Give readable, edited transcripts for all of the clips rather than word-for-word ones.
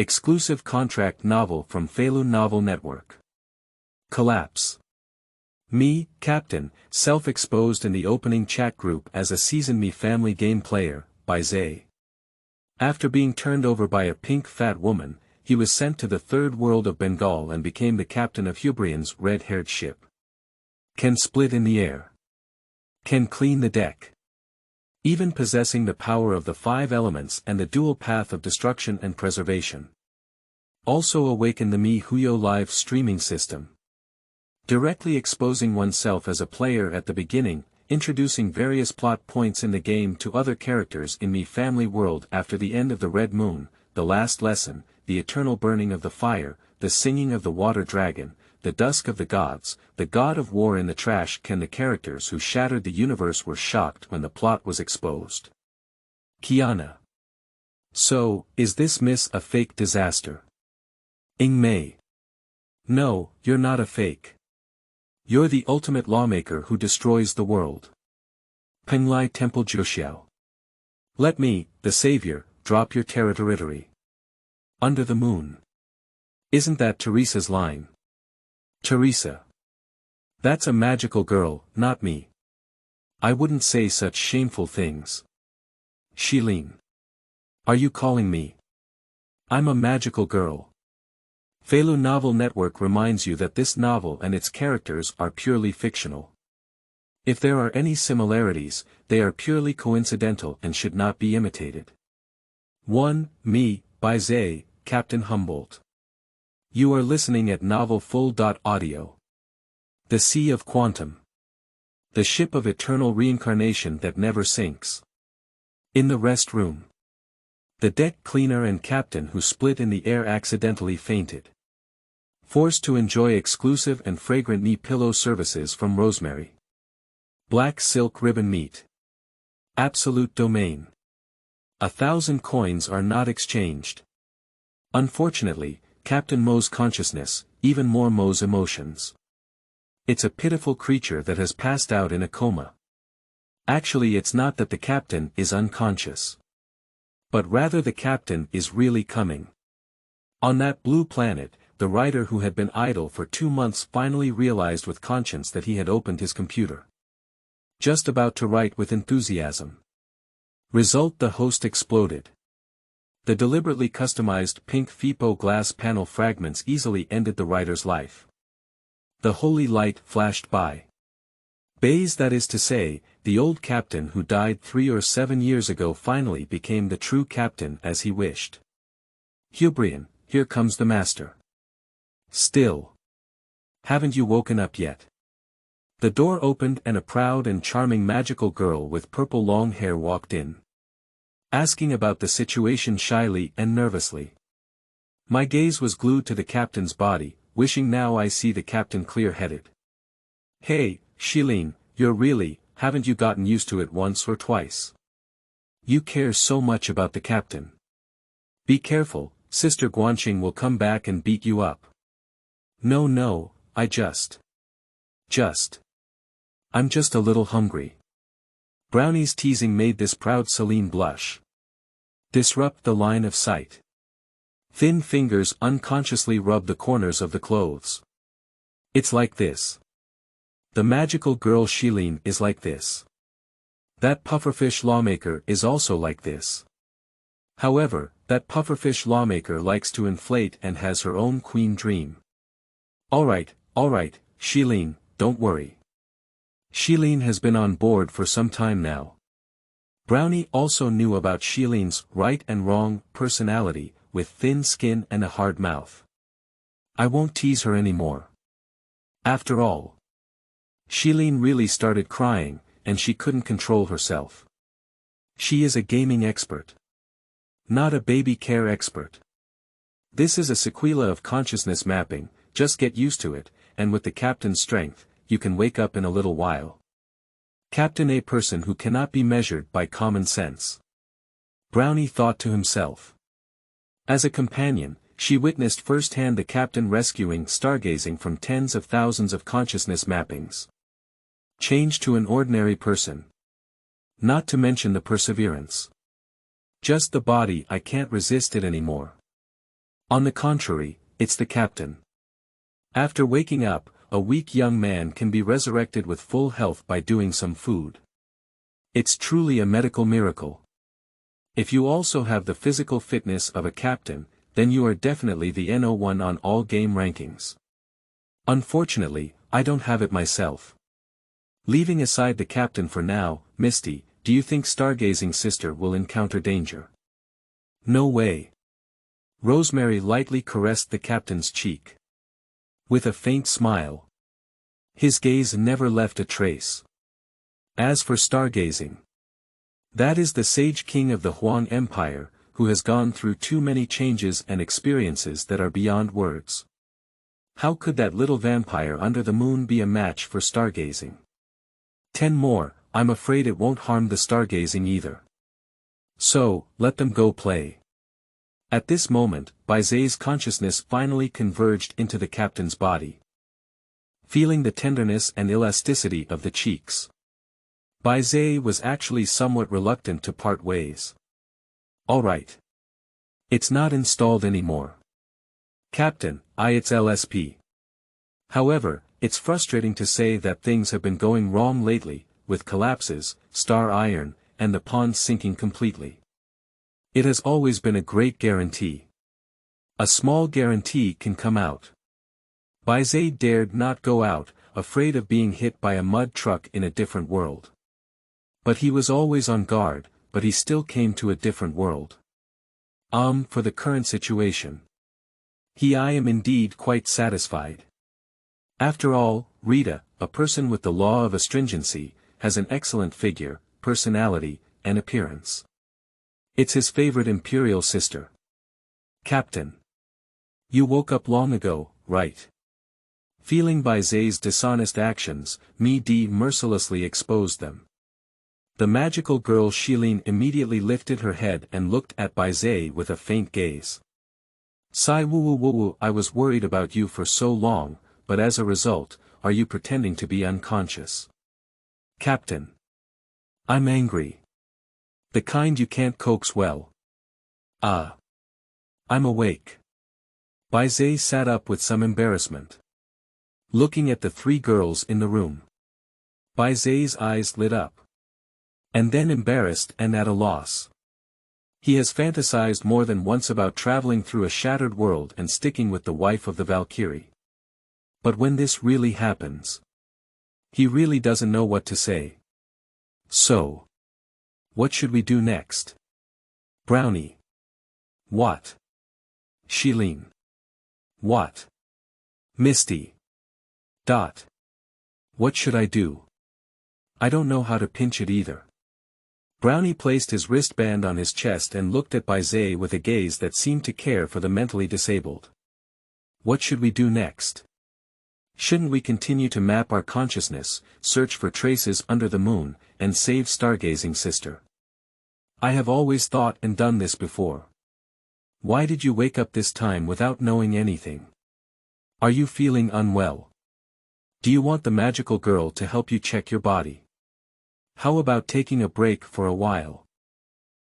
Exclusive contract novel from Feilu Novel Network. Collapse. Me, Captain, self-exposed in the opening chat group as a seasoned Me family game player, Bai Ze. After being turned over by a pink fat woman, he was sent to the Third World of Bengal and became the captain of Hubrian's red-haired ship. Can split in the air. Can clean the deck. Even possessing the power of the 5 elements and the dual path of destruction and preservation. Also awaken the Me Huyo live streaming system. Directly exposing oneself as a player at the beginning, introducing various plot points in the game to other characters in Me family world after the end of the Red Moon, the last lesson, the eternal burning of the fire, the singing of the water dragon, the dusk of the gods, the god of war in the trash. Can the characters who shattered the universe were shocked when the plot was exposed. Kiana. So, is this miss a fake disaster? Ing Mei. No, you're not a fake. You're the ultimate lawmaker who destroys the world. Penglai Temple Juxiao. Let me, the savior, drop your territory. Under the moon. Isn't that Teresa's line? Teresa. That's a magical girl, not me. I wouldn't say such shameful things. Shilin. Are you calling me? I'm a magical girl. Feilu Novel Network reminds you that this novel and its characters are purely fictional. If there are any similarities, they are purely coincidental and should not be imitated. 1. Me, Bai Ze, Captain Humboldt. You are listening at novelfull.audio. The Sea of Quantum. The ship of eternal reincarnation that never sinks. In the rest room. The deck cleaner and captain who split in the air accidentally fainted. Forced to enjoy exclusive and fragrant knee pillow services from Rosemary. Black silk ribbon meat. Absolute domain. 1,000 coins are not exchanged. Unfortunately, Captain Mo's consciousness, even more Mo's emotions. It's a pitiful creature that has passed out in a coma. Actually, it's not that the captain is unconscious. But rather the captain is really coming. On that blue planet, the writer who had been idle for 2 months finally realized with conscience that he had opened his computer. Just about to write with enthusiasm. Result: the host exploded. The deliberately customized pink FIPO glass panel fragments easily ended the writer's life. The holy light flashed by. Bai Ze, that is to say, the old captain who died 3 or 7 years ago, finally became the true captain as he wished. Hubrian, here comes the master. Still. Haven't you woken up yet? The door opened and a proud and charming magical girl with purple long hair walked in. Asking about the situation shyly and nervously. My gaze was glued to the captain's body, wishing now I see the captain clear-headed. Hey, Shilin, you're really, haven't you gotten used to it once or twice? You care so much about the captain. Be careful, Sister Guanqing will come back and beat you up. No, I'm just a little hungry. Brownie's teasing made this proud Celine blush. Disrupt the line of sight. Thin fingers unconsciously rub the corners of the clothes. It's like this. The magical girl Shilin is like this. That pufferfish lawmaker is also like this. However, that pufferfish lawmaker likes to inflate and has her own queen dream. Alright, Shilin, don't worry. Shilin has been on board for some time now. Brownie also knew about Shilin's right and wrong personality, with thin skin and a hard mouth. I won't tease her anymore. After all, Shilin really started crying, and she couldn't control herself. She is a gaming expert. Not a baby care expert. This is a sequela of consciousness mapping, just get used to it, and with the captain's strength, you can wake up in a little while. Captain, a person who cannot be measured by common sense. Brownie thought to himself. As a companion, she witnessed firsthand the captain rescuing stargazing from tens of thousands of consciousness mappings. Change to an ordinary person. Not to mention the perseverance. Just the body, I can't resist it anymore. On the contrary, it's the captain. After waking up, a weak young man can be resurrected with full health by doing some food. It's truly a medical miracle. If you also have the physical fitness of a captain, then you are definitely the NO1 on all game rankings. Unfortunately, I don't have it myself. Leaving aside the captain for now, Misty, do you think Stargazing Sister will encounter danger? No way. Rosemary lightly caressed the captain's cheek. With a faint smile. His gaze never left a trace. As for stargazing, that is the sage king of the Huang Empire, who has gone through too many changes and experiences that are beyond words. How could that little vampire under the moon be a match for stargazing? 10 more, I'm afraid it won't harm the stargazing either. So, let them go play. At this moment, Bai Ze's consciousness finally converged into the captain's body. Feeling the tenderness and elasticity of the cheeks, Bai Ze was actually somewhat reluctant to part ways. Alright. It's not installed anymore. Captain, it's LSP. However, it's frustrating to say that things have been going wrong lately, with collapses, star iron, and the pond sinking completely. It has always been a great guarantee. A small guarantee can come out. Bai Ze dared not go out, afraid of being hit by a mud truck in a different world. But he was always on guard, but he still came to a different world. For the current situation. I am indeed quite satisfied. After all, Rita, a person with the law of astringency, has an excellent figure, personality, and appearance. It's his favorite imperial sister. Captain. You woke up long ago, right? Feeling Bai Ze's dishonest actions, Mi-Di mercilessly exposed them. The magical girl Shilin immediately lifted her head and looked at Bai Ze with a faint gaze. Sai woo, I was worried about you for so long, but as a result, are you pretending to be unconscious? Captain. I'm angry. The kind you can't coax well. I'm awake. Bai Ze sat up with some embarrassment. Looking at the 3 girls in the room. Bai Ze's eyes lit up. And then embarrassed and at a loss. He has fantasized more than once about traveling through a shattered world and sticking with the wife of the Valkyrie. But when this really happens, he really doesn't know what to say. So, what should we do next? Brownie. What? Shilin. What? Misty. What should I do? I don't know how to pinch it either. Brownie placed his wristband on his chest and looked at Bai Ze with a gaze that seemed to care for the mentally disabled. What should we do next? Shouldn't we continue to map our consciousness, search for traces under the moon, and save Stargazing Sister? I have always thought and done this before. Why did you wake up this time without knowing anything? Are you feeling unwell? Do you want the magical girl to help you check your body? How about taking a break for a while?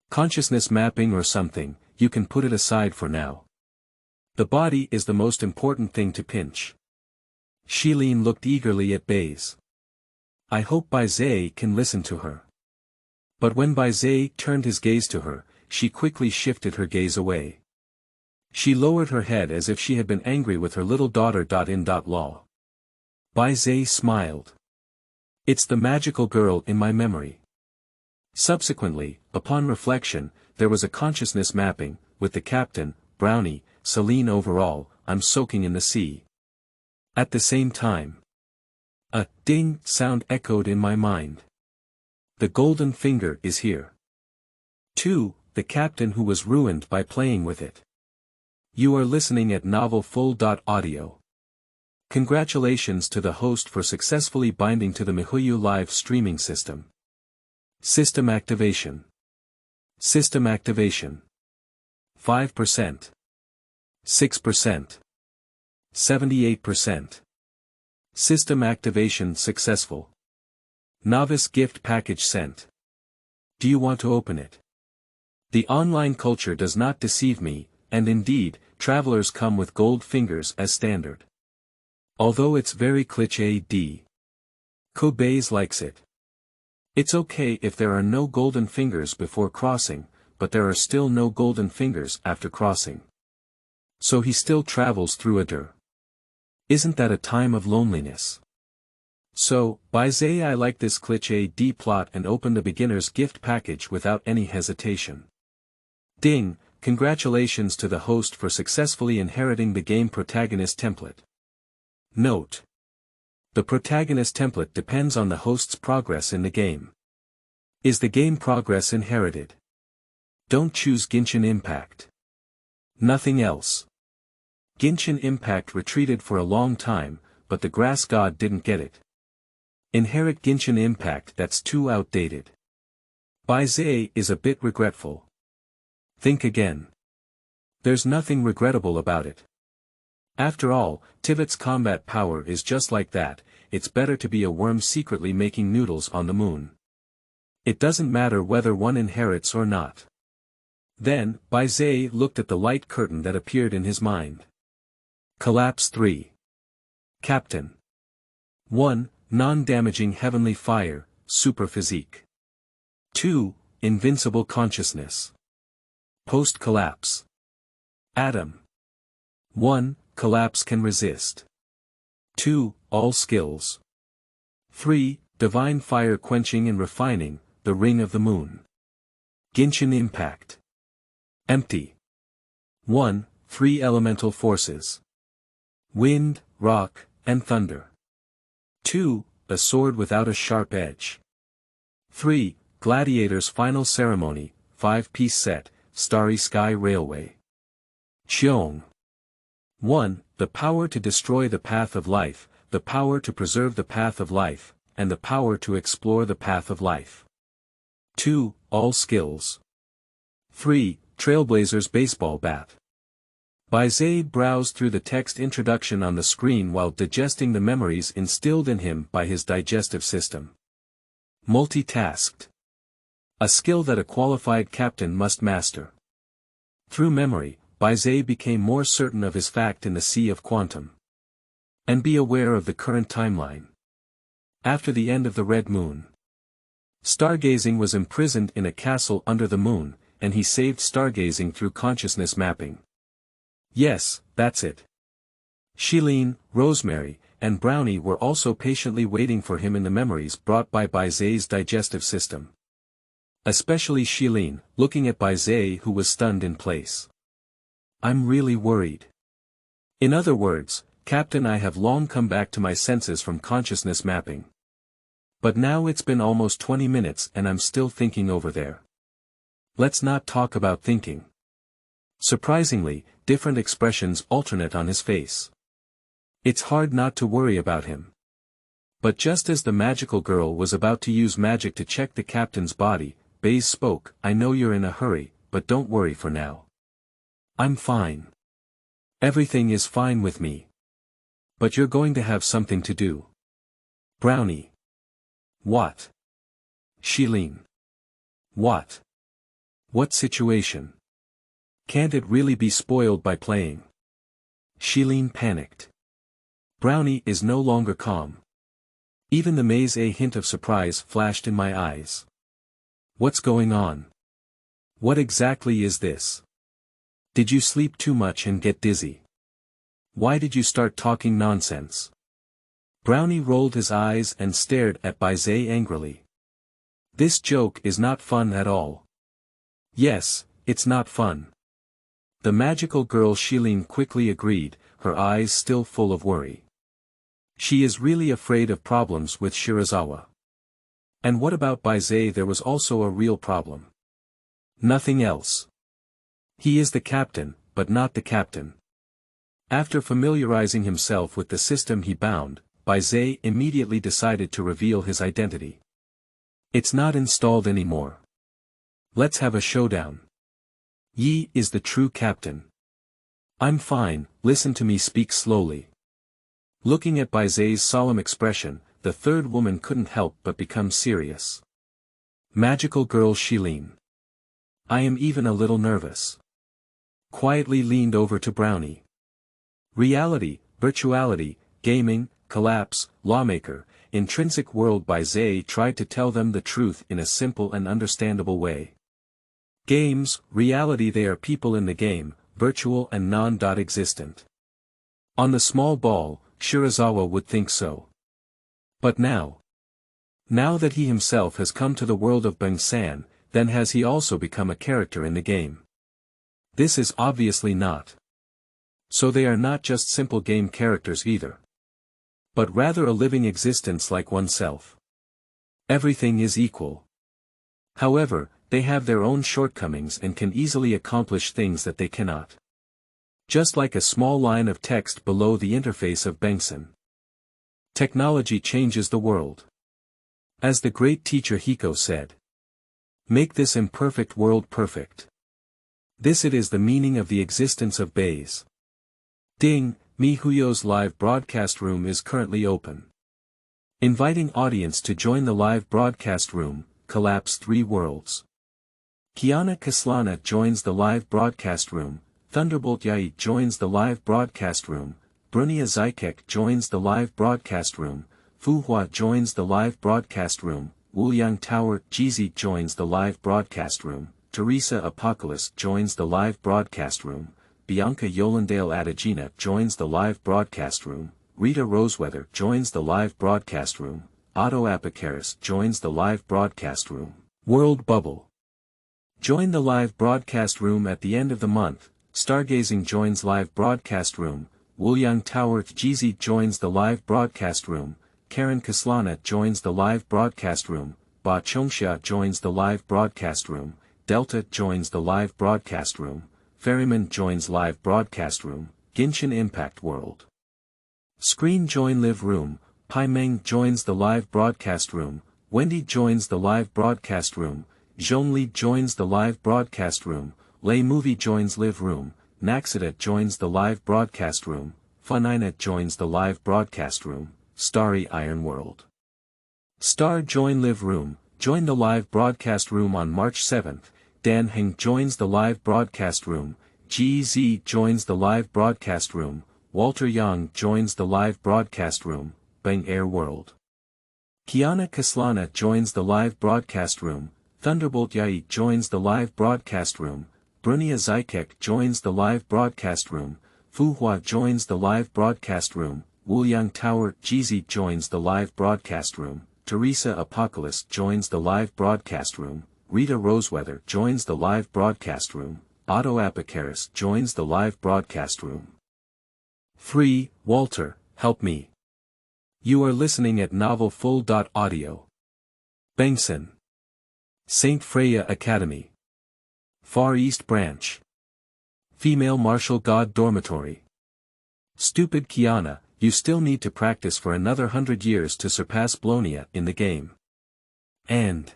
Consciousness mapping or something, you can put it aside for now. The body is the most important thing to pinch. Shilin looked eagerly at Bai Ze. I hope Bai Ze can listen to her. But when Bai Ze turned his gaze to her, she quickly shifted her gaze away. She lowered her head as if she had been angry with her little daughter. Lol. Bai Ze smiled. It's the magical girl in my memory. Subsequently, upon reflection, there was a consciousness mapping, with the captain, Brownie, Celine overall, I'm soaking in the sea. At the same time, a ding sound echoed in my mind. The golden finger is here. 2. The captain who was ruined by playing with it. You are listening at novelfull.audio. Congratulations to the host for successfully binding to the Mihuyu live streaming system. System activation. System activation. 5%. 6%. 78%. System activation successful. Novice gift package sent. Do you want to open it? The online culture does not deceive me, and indeed, travelers come with gold fingers as standard. Although it's very cliché. Bai Ze likes it. It's okay if there are no golden fingers before crossing, but there are still no golden fingers after crossing. So he still travels through a door. Isn't that a time of loneliness? So, Bai Ze, I like this cliché plot and opened a beginner's gift package without any hesitation. Ding, congratulations to the host for successfully inheriting the game protagonist template. Note: the protagonist template depends on the host's progress in the game. Is the game progress inherited? Don't choose Genshin Impact. Nothing else. Genshin Impact retreated for a long time, but the grass god didn't get it. Inherit Genshin Impact, that's too outdated. Bai Ze is a bit regretful. Think again. There's nothing regrettable about it. After all, Tivet's combat power is just like that, it's better to be a worm secretly making noodles on the moon. It doesn't matter whether one inherits or not. Then, Bai Ze looked at the light curtain that appeared in his mind. Collapse 3. Captain. 1. Non-damaging heavenly fire, super physique. 2. Invincible consciousness. Post-collapse. Atom. 1. Collapse can resist. 2. All skills. 3. Divine fire quenching and refining, the ring of the moon. Genshin Impact. Empty. 1. 3 elemental forces. Wind, rock, and thunder. 2. A sword without a sharp edge. 3. Gladiator's final ceremony, 5-piece set, Starry Sky Railway. Cheong. 1. The power to destroy the path of life, the power to preserve the path of life, and the power to explore the path of life. 2. All skills. 3. Trailblazer's baseball bat. Bai Ze browsed through the text introduction on the screen while digesting the memories instilled in him by his digestive system. Multitasked. A skill that a qualified captain must master. Through memory, Bai Ze became more certain of his fact in the sea of quantum. And be aware of the current timeline. After the end of the Red Moon. Stargazing was imprisoned in a castle under the moon, and he saved stargazing through consciousness mapping. Yes, that's it. Shilin, Rosemary, and Brownie were also patiently waiting for him in the memories brought by Bai Ze's digestive system. Especially Shilin, looking at Bai Ze who was stunned in place. I'm really worried. In other words, Captain, I have long come back to my senses from consciousness mapping. But now it's been almost 20 minutes and I'm still thinking over there. Let's not talk about thinking. Surprisingly, different expressions alternate on his face. It's hard not to worry about him. But just as the magical girl was about to use magic to check the captain's body, Bai Ze spoke, I know you're in a hurry, but don't worry for now. I'm fine. Everything is fine with me. But you're going to have something to do. Brownie. What? Shilin. What? What situation? Can't it really be spoiled by playing? Shilin panicked. Brownie is no longer calm. Even the maze a hint of surprise flashed in my eyes. What's going on? What exactly is this? Did you sleep too much and get dizzy? Why did you start talking nonsense? Brownie rolled his eyes and stared at Bai Ze angrily. This joke is not fun at all. Yes, it's not fun. The magical girl Shilin quickly agreed, her eyes still full of worry. She is really afraid of problems with Shirazawa. And what about Bai Ze? There was also a real problem. Nothing else. He is the captain, but not the captain. After familiarizing himself with the system he bound, Bai Ze immediately decided to reveal his identity. It's not installed anymore. Let's have a showdown. Yi is the true captain. I'm fine, listen to me speak slowly. Looking at Bai Ze's solemn expression, the third woman couldn't help but become serious. Magical girl Shilin. I am even a little nervous. quietly leaned over to Brownie. Reality, virtuality, gaming, collapse, lawmaker, intrinsic world. Bai Ze tried to tell them the truth in a simple and understandable way. Games, reality. They are people in the game, virtual and non-existent. On the small ball, Shirazawa would think so. But now that he himself has come to the world of Bengal, then has he also become a character in the game? This is obviously not. So they are not just simple game characters either. But rather a living existence like oneself. Everything is equal. However, they have their own shortcomings and can easily accomplish things that they cannot. Just like a small line of text below the interface of Bengal. Technology changes the world. As the great teacher Hiko said. Make this imperfect world perfect. This it is the meaning of the existence of Bai Ze. Ding, MiHuyo's live broadcast room is currently open. Inviting audience to join the live broadcast room, collapse 3 worlds. Kiana Kaslana joins the live broadcast room, Thunderbolt Yai joins the live broadcast room, Brunia Zykek joins the live broadcast room, Fuhua joins the live broadcast room, Wuliang Tower Jizi joins the live broadcast room, Teresa Apocalypse joins the live broadcast room, Bianca Yolandale Adagina joins the live broadcast room, Rita Roseweather joins the live broadcast room, Otto Apocaris joins the live broadcast room. World Bubble. Join the live broadcast room at the end of the month. Stargazing joins live broadcast room, Wuliang Tower Jizi joins the live broadcast room, Karen Kaslana joins the live broadcast room, Ba Chongxia joins the live broadcast room, Delta joins the live broadcast room, Ferryman joins live broadcast room, Genshin Impact World. Screen join live room, Pai Meng joins the live broadcast room, Wendy joins the live broadcast room, Zhongli joins the live broadcast room, Lay Movie joins live room, Naxida joins the live broadcast room, Funina joins the live broadcast room, Starry Iron World. Star join live room, join the live broadcast room on March 7th, Dan Heng joins the live broadcast room, GZ joins the live broadcast room, Walter Yang joins the live broadcast room, Bang Air World. Kiana Kaslana joins the live broadcast room, Thunderbolt Yai joins the live broadcast room, Brunia Zykek joins the live broadcast room, Fuhua joins the live broadcast room, Wuliang Tower GZ joins the live broadcast room, Teresa Apocalypse joins the live broadcast room, Rita Roseweather joins the live broadcast room, Otto Apocaris joins the live broadcast room. Free, Walter, help me. You are listening at novelfull.audio. Bengtson. St. Freya Academy. Far East Branch. Female Martial God Dormitory. Stupid Kiana, you still need to practice for another 100 years to surpass Blonia in the game. And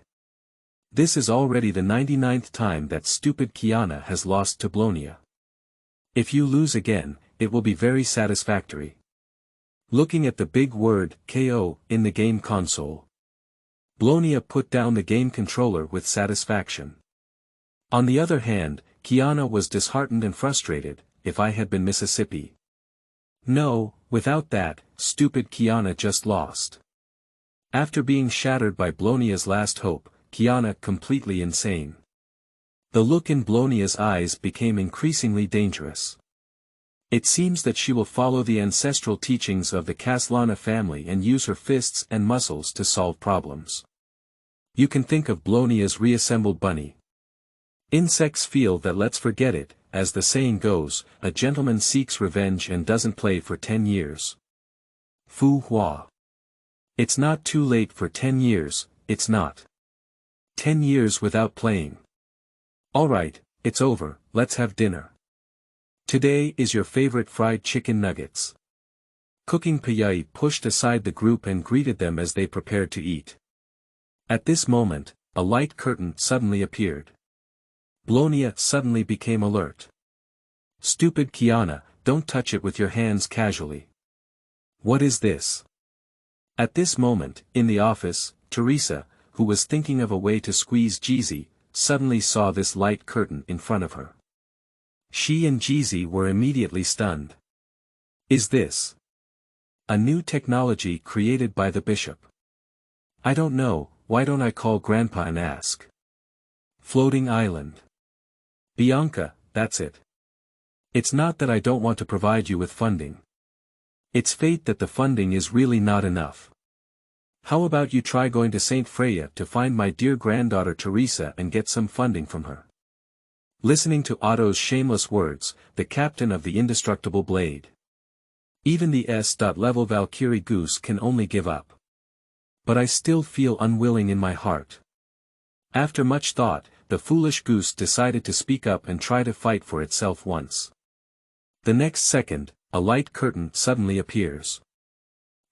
this is already the 99th time that stupid Kiana has lost to Blonia. If you lose again, it will be very satisfactory. Looking at the big word, KO, in the game console. Blonia put down the game controller with satisfaction. On the other hand, Kiana was disheartened and frustrated. If I had been Mississippi. No, without that, stupid Kiana just lost. After being shattered by Blonia's last hope, Kiana completely insane. The look in Blonia's eyes became increasingly dangerous. It seems that she will follow the ancestral teachings of the Kaslana family and use her fists and muscles to solve problems. You can think of Blonia's reassembled bunny. Insects feel that let's forget it, as the saying goes, a gentleman seeks revenge and doesn't play for 10 years. Fu Hua. It's not too late for 10 years, it's not. 10 years without playing. Alright, it's over, let's have dinner. Today is your favorite fried chicken nuggets. Cooking Payai pushed aside the group and greeted them as they prepared to eat. At this moment, a light curtain suddenly appeared. Blonia suddenly became alert. Stupid Kiana, don't touch it with your hands casually. What is this? At this moment, in the office, Teresa, who was thinking of a way to squeeze Jeezy, suddenly saw this light curtain in front of her. She and Jeezy were immediately stunned. Is this a new technology created by the bishop? I don't know, why don't I call Grandpa and ask? Floating island. Bianca, that's it. It's not that I don't want to provide you with funding. It's fate that the funding is really not enough. How about you try going to St. Freya to find my dear granddaughter Teresa and get some funding from her? Listening to Otto's shameless words, the captain of the indestructible blade. Even the S.level Valkyrie goose can only give up. But I still feel unwilling in my heart. After much thought, the foolish goose decided to speak up and try to fight for itself once. The next second, a light curtain suddenly appears.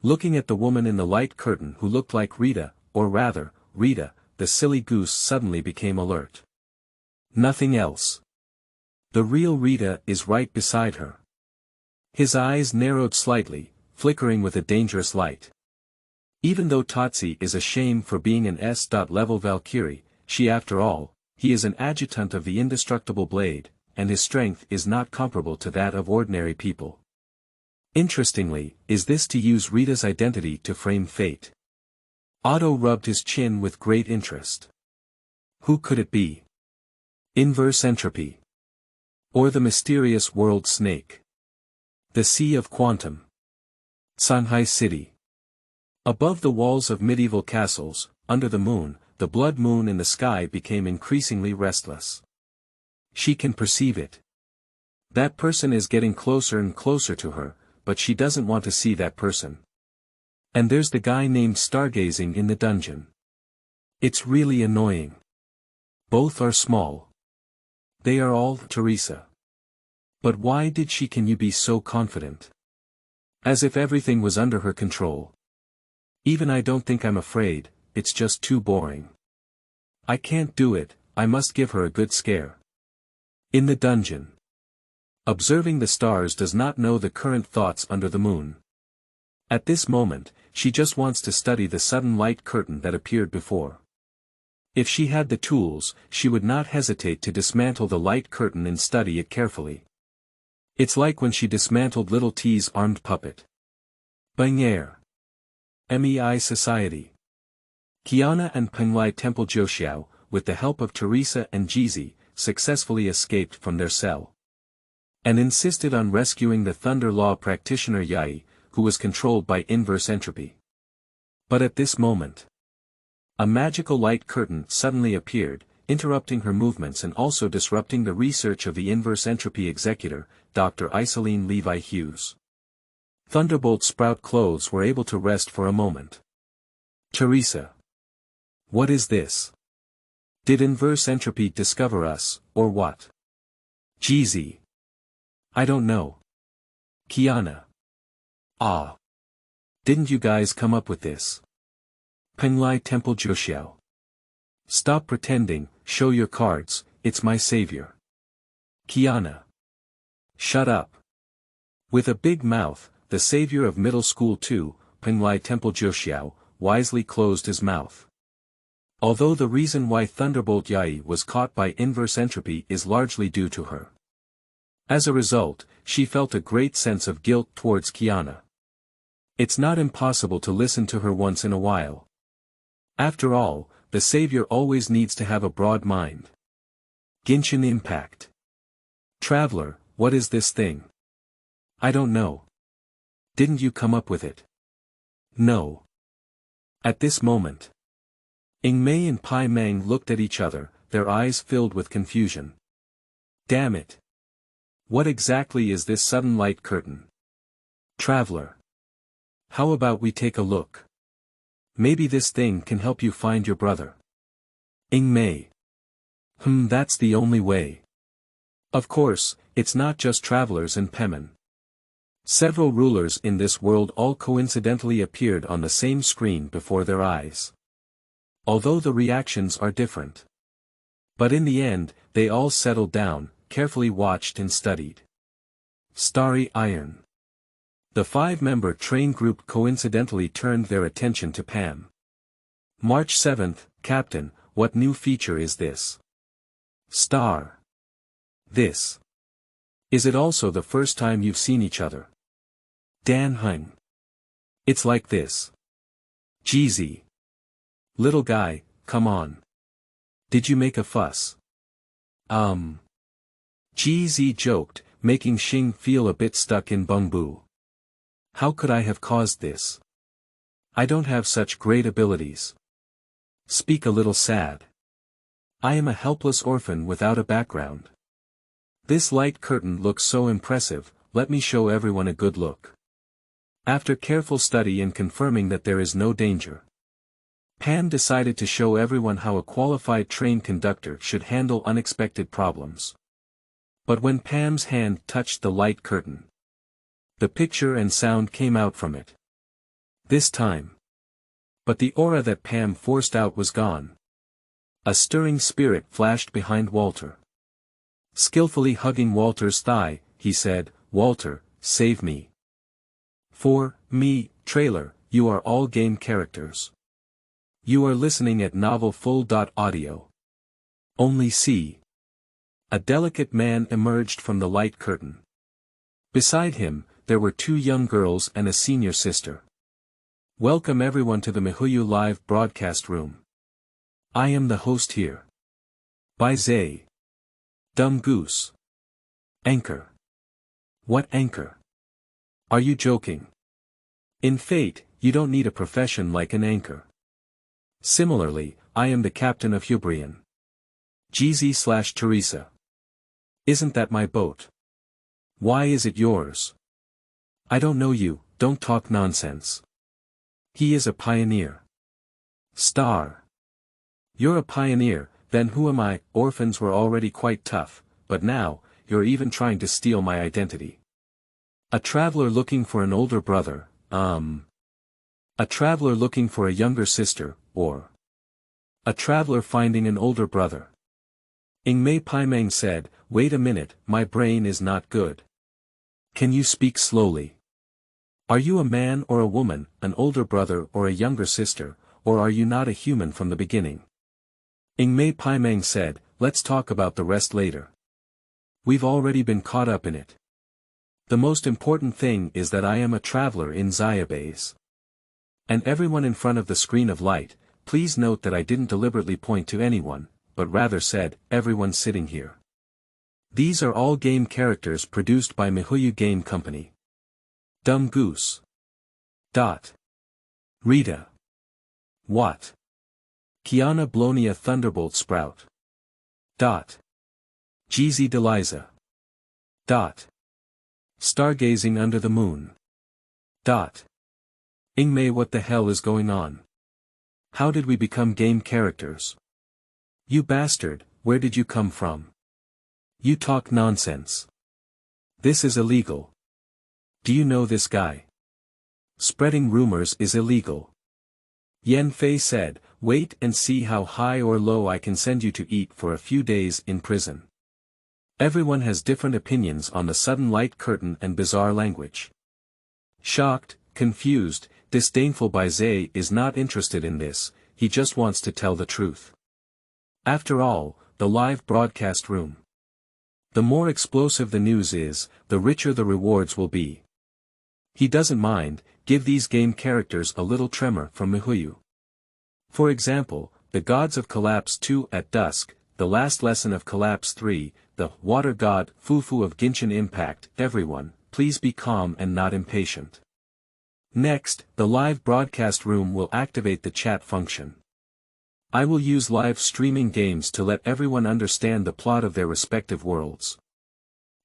Looking at the woman in the light curtain who looked like Rita, or rather, Rita, the silly goose suddenly became alert. Nothing else. The real Rita is right beside her. His eyes narrowed slightly, flickering with a dangerous light. Even though Totsi is a shame for being an S.level Valkyrie, after all, he is an adjutant of the indestructible blade, and his strength is not comparable to that of ordinary people. Interestingly, is this to use Rita's identity to frame fate? Otto rubbed his chin with great interest. Who could it be? Inverse entropy. Or the mysterious world snake. The Sea of Quantum. Sanhai City. Above the walls of medieval castles, under the moon, the blood moon in the sky became increasingly restless. She can perceive it. That person is getting closer and closer to her, but she doesn't want to see that person. And there's the guy named Stargazing in the dungeon. It's really annoying. Both are small. They are all Teresa. But why did she? Can you be so confident? As if everything was under her control. Even I don't think I'm afraid, it's just too boring. I can't do it, I must give her a good scare. In the dungeon. Observing the stars does not know the current thoughts under the moon. At this moment, she just wants to study the sudden light curtain that appeared before. If she had the tools, she would not hesitate to dismantle the light curtain and study it carefully. It's like when she dismantled Little T's armed puppet. Bangair. MEI Society. Kiana and Penglai Temple Joshiao, with the help of Teresa and Jeezy, successfully escaped from their cell. And insisted on rescuing the Thunder Law practitioner Yai, who was controlled by inverse entropy. But at this moment, a magical light curtain suddenly appeared, interrupting her movements and also disrupting the research of the inverse entropy executor, Dr. Iseline Levi Hughes. Thunderbolt Sprout clothes were able to rest for a moment. Teresa. What is this? Did inverse entropy discover us, or what? Jeezy. I don't know. Kiana. Ah. Didn't you guys come up with this? Penglai Temple Joshiao. Stop pretending, show your cards, it's my savior. Kiana. Shut up. With a big mouth, the savior of middle school 2, Penglai Temple Joshiao, wisely closed his mouth. Although the reason why Thunderbolt Yai was caught by inverse entropy is largely due to her. As a result, she felt a great sense of guilt towards Kiana. It's not impossible to listen to her once in a while. After all, the savior always needs to have a broad mind. Genshin Impact. Traveler, what is this thing? I don't know. Didn't you come up with it? No. At this moment, Ingmei and Pai Meng looked at each other, their eyes filled with confusion. Damn it. What exactly is this sudden light curtain? Traveler. How about we take a look? Maybe this thing can help you find your brother. Ingmei. That's the only way. Of course, it's not just travelers and Pemen. Several rulers in this world all coincidentally appeared on the same screen before their eyes. Although the reactions are different. But in the end, they all settled down, carefully watched and studied. Starry Iron. The 5-member train group coincidentally turned their attention to Pam. March 7th, Captain, what new feature is this? Star. This. Is it also the first time you've seen each other? Dan hung. It's like this. Jeezy. Little guy, come on. Did you make a fuss? Jeezy joked, making Xing feel a bit stuck in bungbu. How could I have caused this? I don't have such great abilities. Speak a little sad. I am a helpless orphan without a background. This light curtain looks so impressive, let me show everyone a good look. After careful study and confirming that there is no danger, Pam decided to show everyone how a qualified train conductor should handle unexpected problems. But when Pam's hand touched the light curtain, the picture and sound came out from it. This time. But the aura that Pam forced out was gone. A stirring spirit flashed behind Walter. Skillfully hugging Walter's thigh, he said, "Walter, save me." For me, trailer, you are all game characters. You are listening at novel full.audio. Only see. A delicate man emerged from the light curtain. Beside him, there were two young girls and a senior sister. Welcome everyone to the Mihuyu live broadcast room. I am the host here. Bai Ze. Dumb goose. Anchor. What anchor? Are you joking? In Fate, you don't need a profession like an anchor. Similarly, I am the captain of Hubrian. Jeezy/Teresa. Isn't that my boat? Why is it yours? I don't know you, don't talk nonsense. He is a pioneer. Star. You're a pioneer, then who am I? Orphans were already quite tough, but now, you're even trying to steal my identity. A traveler looking for an older brother, A traveler looking for a younger sister, or a traveler finding an older brother. Ingmei Paimeng said, wait a minute, my brain is not good. Can you speak slowly? Are you a man or a woman, an older brother or a younger sister, or are you not a human from the beginning? Ingmei Paimeng said, let's talk about the rest later. We've already been caught up in it. The most important thing is that I am a traveler in Xiaobei's. And everyone in front of the screen of light, please note that I didn't deliberately point to anyone, but rather said, everyone sitting here. These are all game characters produced by Mihuyu Game Company. Dumb Goose. Rita. What? Kiana Blonia Thunderbolt Sprout. Jeezy Deliza. Stargazing under the moon. Ingmei, what the hell is going on? How did we become game characters? You bastard, where did you come from? You talk nonsense. This is illegal. Do you know this guy? Spreading rumors is illegal. Yan Fei said, wait and see how high or low I can send you to eat for a few days in prison. Everyone has different opinions on the sudden light curtain and bizarre language. Shocked, confused, disdainful, Bai Ze is not interested in this, he just wants to tell the truth. After all, the live broadcast room. The more explosive the news is, the richer the rewards will be. He doesn't mind, give these game characters a little tremor from Mihuyu. For example, the Gods of Collapse 2 at dusk, the last lesson of Collapse 3, the Water God Fufu of Genshin Impact. Everyone, please be calm and not impatient. Next, the live broadcast room will activate the chat function. I will use live streaming games to let everyone understand the plot of their respective worlds.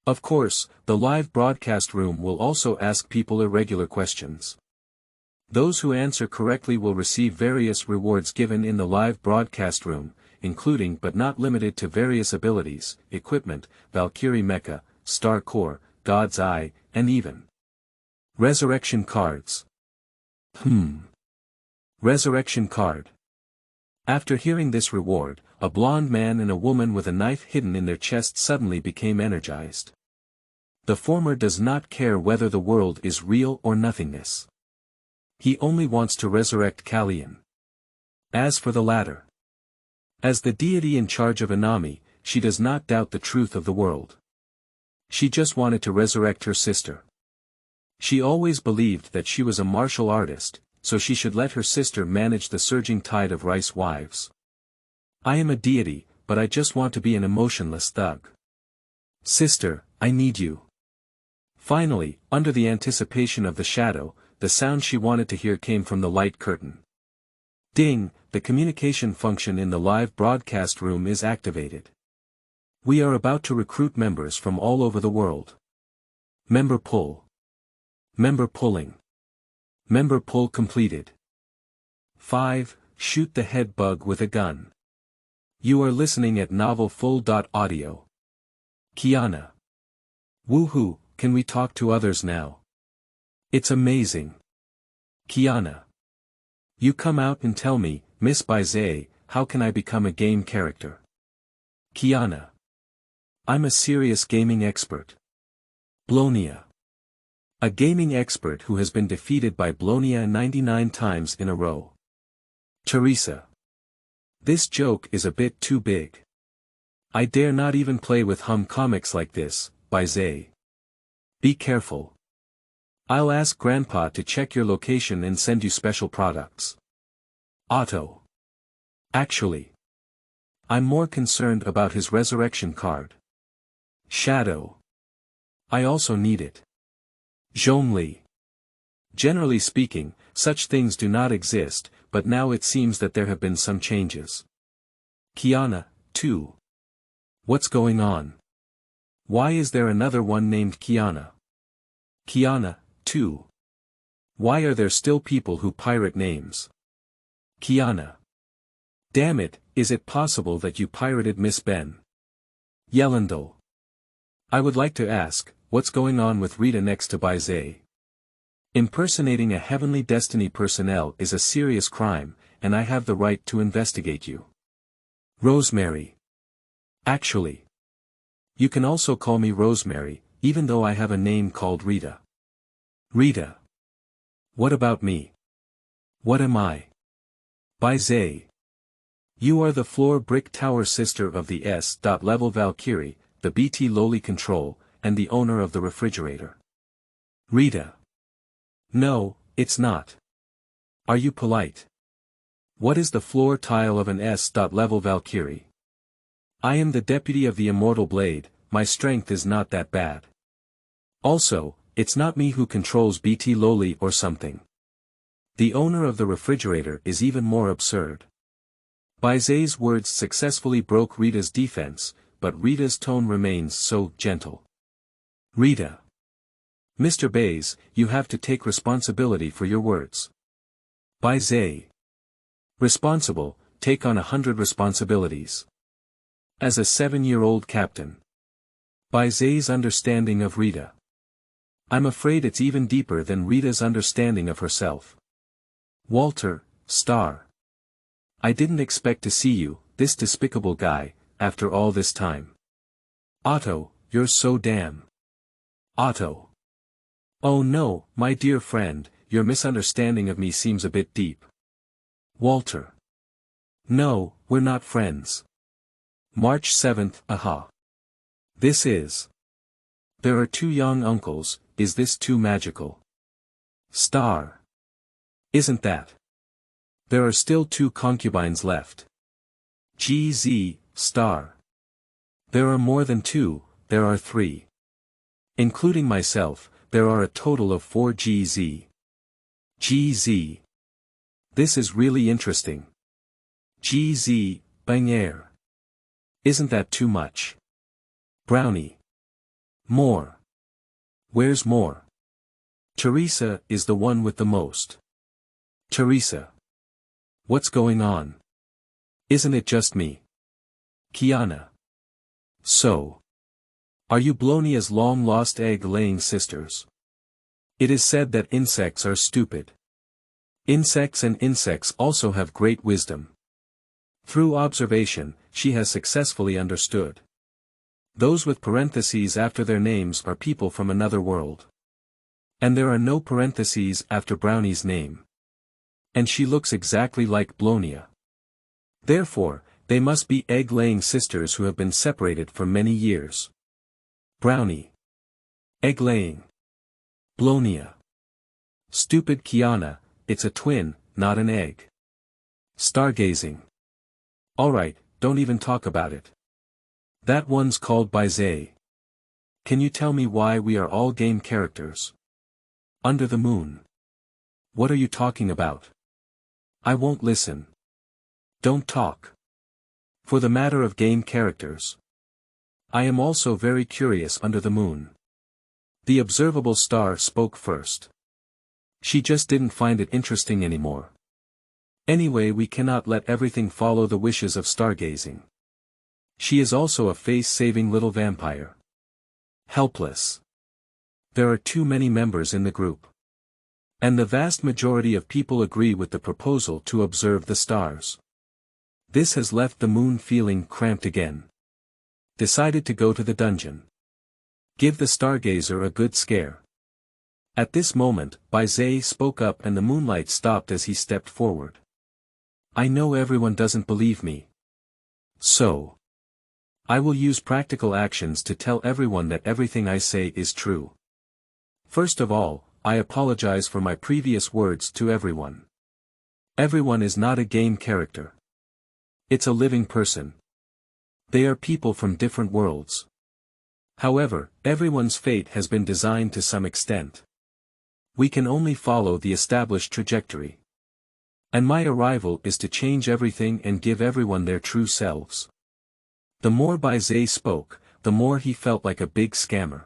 Of course, the live broadcast room will also ask people irregular questions. Those who answer correctly will receive various rewards given in the live broadcast room, including but not limited to various abilities, equipment, Valkyrie Mecha, Star Core, God's Eye, and even resurrection cards. Resurrection card. After hearing this reward, a blonde man and a woman with a knife hidden in their chest suddenly became energized. The former does not care whether the world is real or nothingness. He only wants to resurrect Kallian. As for the latter, as the deity in charge of Inami, she does not doubt the truth of the world. She just wanted to resurrect her sister. She always believed that she was a martial artist, so she should let her sister manage the surging tide of rice wives. I am a deity, but I just want to be an emotionless thug. Sister, I need you. Finally, under the anticipation of the shadow, the sound she wanted to hear came from the light curtain. Ding, the communication function in the live broadcast room is activated. We are about to recruit members from all over the world. Member pull. Member pulling. Member pull completed. 5. Shoot the head bug with a gun. You are listening at novelfull.audio. Kiana. Woohoo, can we talk to others now? It's amazing. Kiana. You come out and tell me, Miss Bai Ze, how can I become a game character? Kiana. I'm a serious gaming expert. Blonia. A gaming expert who has been defeated by Blonia 99 times in a row. Teresa. This joke is a bit too big. I dare not even play with comics like this, Bai Ze. Be careful. I'll ask Grandpa to check your location and send you special products. Otto. Actually, I'm more concerned about his resurrection card. Shadow. I also need it. Zhongli. Generally speaking, such things do not exist, but now it seems that there have been some changes. Kiana, too. What's going on? Why is there another one named Kiana? Kiana, too. Why are there still people who pirate names? Kiana. Damn it, is it possible that you pirated Miss Ben? Yelendal. I would like to ask, what's going on with Rita next to Bai Ze? Impersonating a Heavenly Destiny personnel is a serious crime, and I have the right to investigate you. Rosemary. Actually. You can also call me Rosemary, even though I have a name called Rita. Rita. What about me? What am I? Bai Ze. You are the floor brick tower sister of the S.level Valkyrie, the BT lowly control, and the owner of the refrigerator. Rita. No, it's not. Are you polite? What is the floor tile of an S.level Valkyrie? I am the deputy of the Immortal Blade, my strength is not that bad. Also, it's not me who controls BT lowly or something. The owner of the refrigerator is even more absurd. Bai Ze's words successfully broke Rita's defense, but Rita's tone remains so gentle. Rita. Mr. Baze, you have to take responsibility for your words. Bai Ze. Responsible, take on 100 responsibilities. As a 7-year-old captain. Bai Ze's understanding of Rita. I'm afraid it's even deeper than Rita's understanding of herself. Walter, Star. I didn't expect to see you, this despicable guy, after all this time. Otto, you're so damn. Otto. Oh no, my dear friend, your misunderstanding of me seems a bit deep. Walter. No, we're not friends. March 7th, aha. This is. There are 2 young uncles, is this too magical? Star. Isn't that? There are still 2 concubines left. GZ, Star. There are more than 2, there are 3. Including myself, there are a total of 4 GZ. GZ. This is really interesting. GZ, Banger. Isn't that too much? Brownie. More. Where's more? Teresa is the one with the most. Teresa. What's going on? Isn't it just me? Kiana. So. Are you Blonia's long-lost egg-laying sisters? It is said that insects are stupid. Insects and insects also have great wisdom. Through observation, she has successfully understood. Those with parentheses after their names are people from another world. And there are no parentheses after Brownie's name. And she looks exactly like Blonia. Therefore, they must be egg-laying sisters who have been separated for many years. Brownie. Egg-laying. Blonia. Stupid Kiana, it's a twin, not an egg. Stargazing. Alright, don't even talk about it. That one's called Bai Ze. Can you tell me why we are all game characters? Under the moon. What are you talking about? I won't listen. Don't talk. For the matter of game characters. I am also very curious under the moon. The observable star spoke first. She just didn't find it interesting anymore. Anyway, we cannot let everything follow the wishes of stargazing. She is also a face-saving little vampire. Helpless. There are too many members in the group. And the vast majority of people agree with the proposal to observe the stars. This has left the moon feeling cramped again. Decided to go to the dungeon. Give the stargazer a good scare. At this moment, Bai Ze spoke up and the moonlight stopped as he stepped forward. I know everyone doesn't believe me. So. I will use practical actions to tell everyone that everything I say is true. First of all, I apologize for my previous words to everyone. Everyone is not a game character. It's a living person. They are people from different worlds. However, everyone's fate has been designed to some extent. We can only follow the established trajectory. And my arrival is to change everything and give everyone their true selves. The more Bai Ze spoke, the more he felt like a big scammer.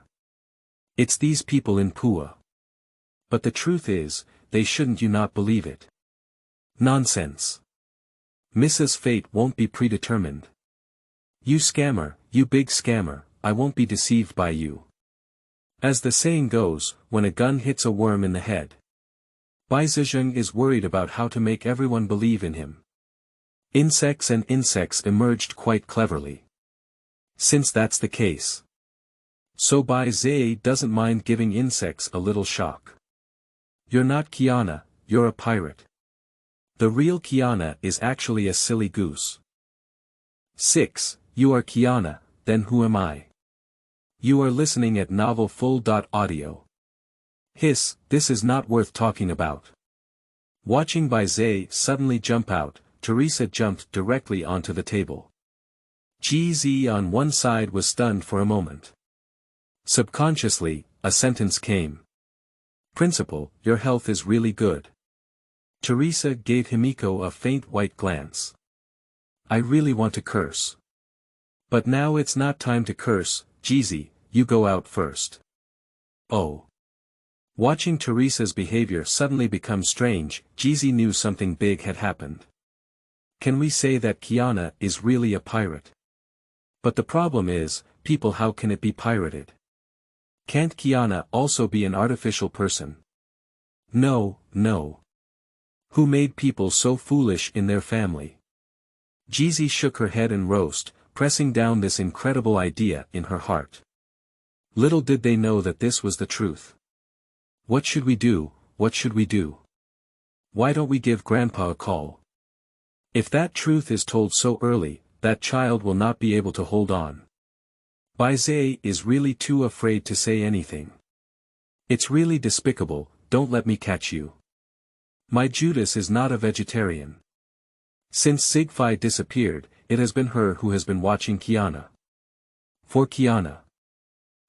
It's these people in Pua. But the truth is, they shouldn't you not believe it. Nonsense. Mrs. Fate won't be predetermined. You scammer, you big scammer, I won't be deceived by you. As the saying goes, when a gun hits a worm in the head. Bai Zezheng is worried about how to make everyone believe in him. Insects and insects emerged quite cleverly. Since that's the case. So Bai Ze doesn't mind giving insects a little shock. You're not Kiana, you're a pirate. The real Kiana is actually a silly goose. 6. You are Kiana, then who am I? You are listening at novelfull.audio. Hiss, this is not worth talking about. Watching Bai Ze suddenly jump out, Teresa jumped directly onto the table. GZ on one side was stunned for a moment. Subconsciously, a sentence came. Principal, your health is really good. Teresa gave Himiko a faint white glance. I really want to curse. But now it's not time to curse, GZ, you go out first. Oh. Watching Teresa's behavior suddenly become strange, GZ knew something big had happened. Can we say that Kiana is really a pirate? But the problem is, people, how can it be pirated? Can't Kiana also be an artificial person? No, no. Who made people so foolish in their family? GZ shook her head and roast, pressing down this incredible idea in her heart. Little did they know that this was the truth. What should we do, what should we do? Why don't we give Grandpa a call? If that truth is told so early, that child will not be able to hold on. Bai Ze is really too afraid to say anything. It's really despicable, don't let me catch you. My Judas is not a vegetarian. Since Siegfried disappeared, it has been her who has been watching Kiana. For Kiana.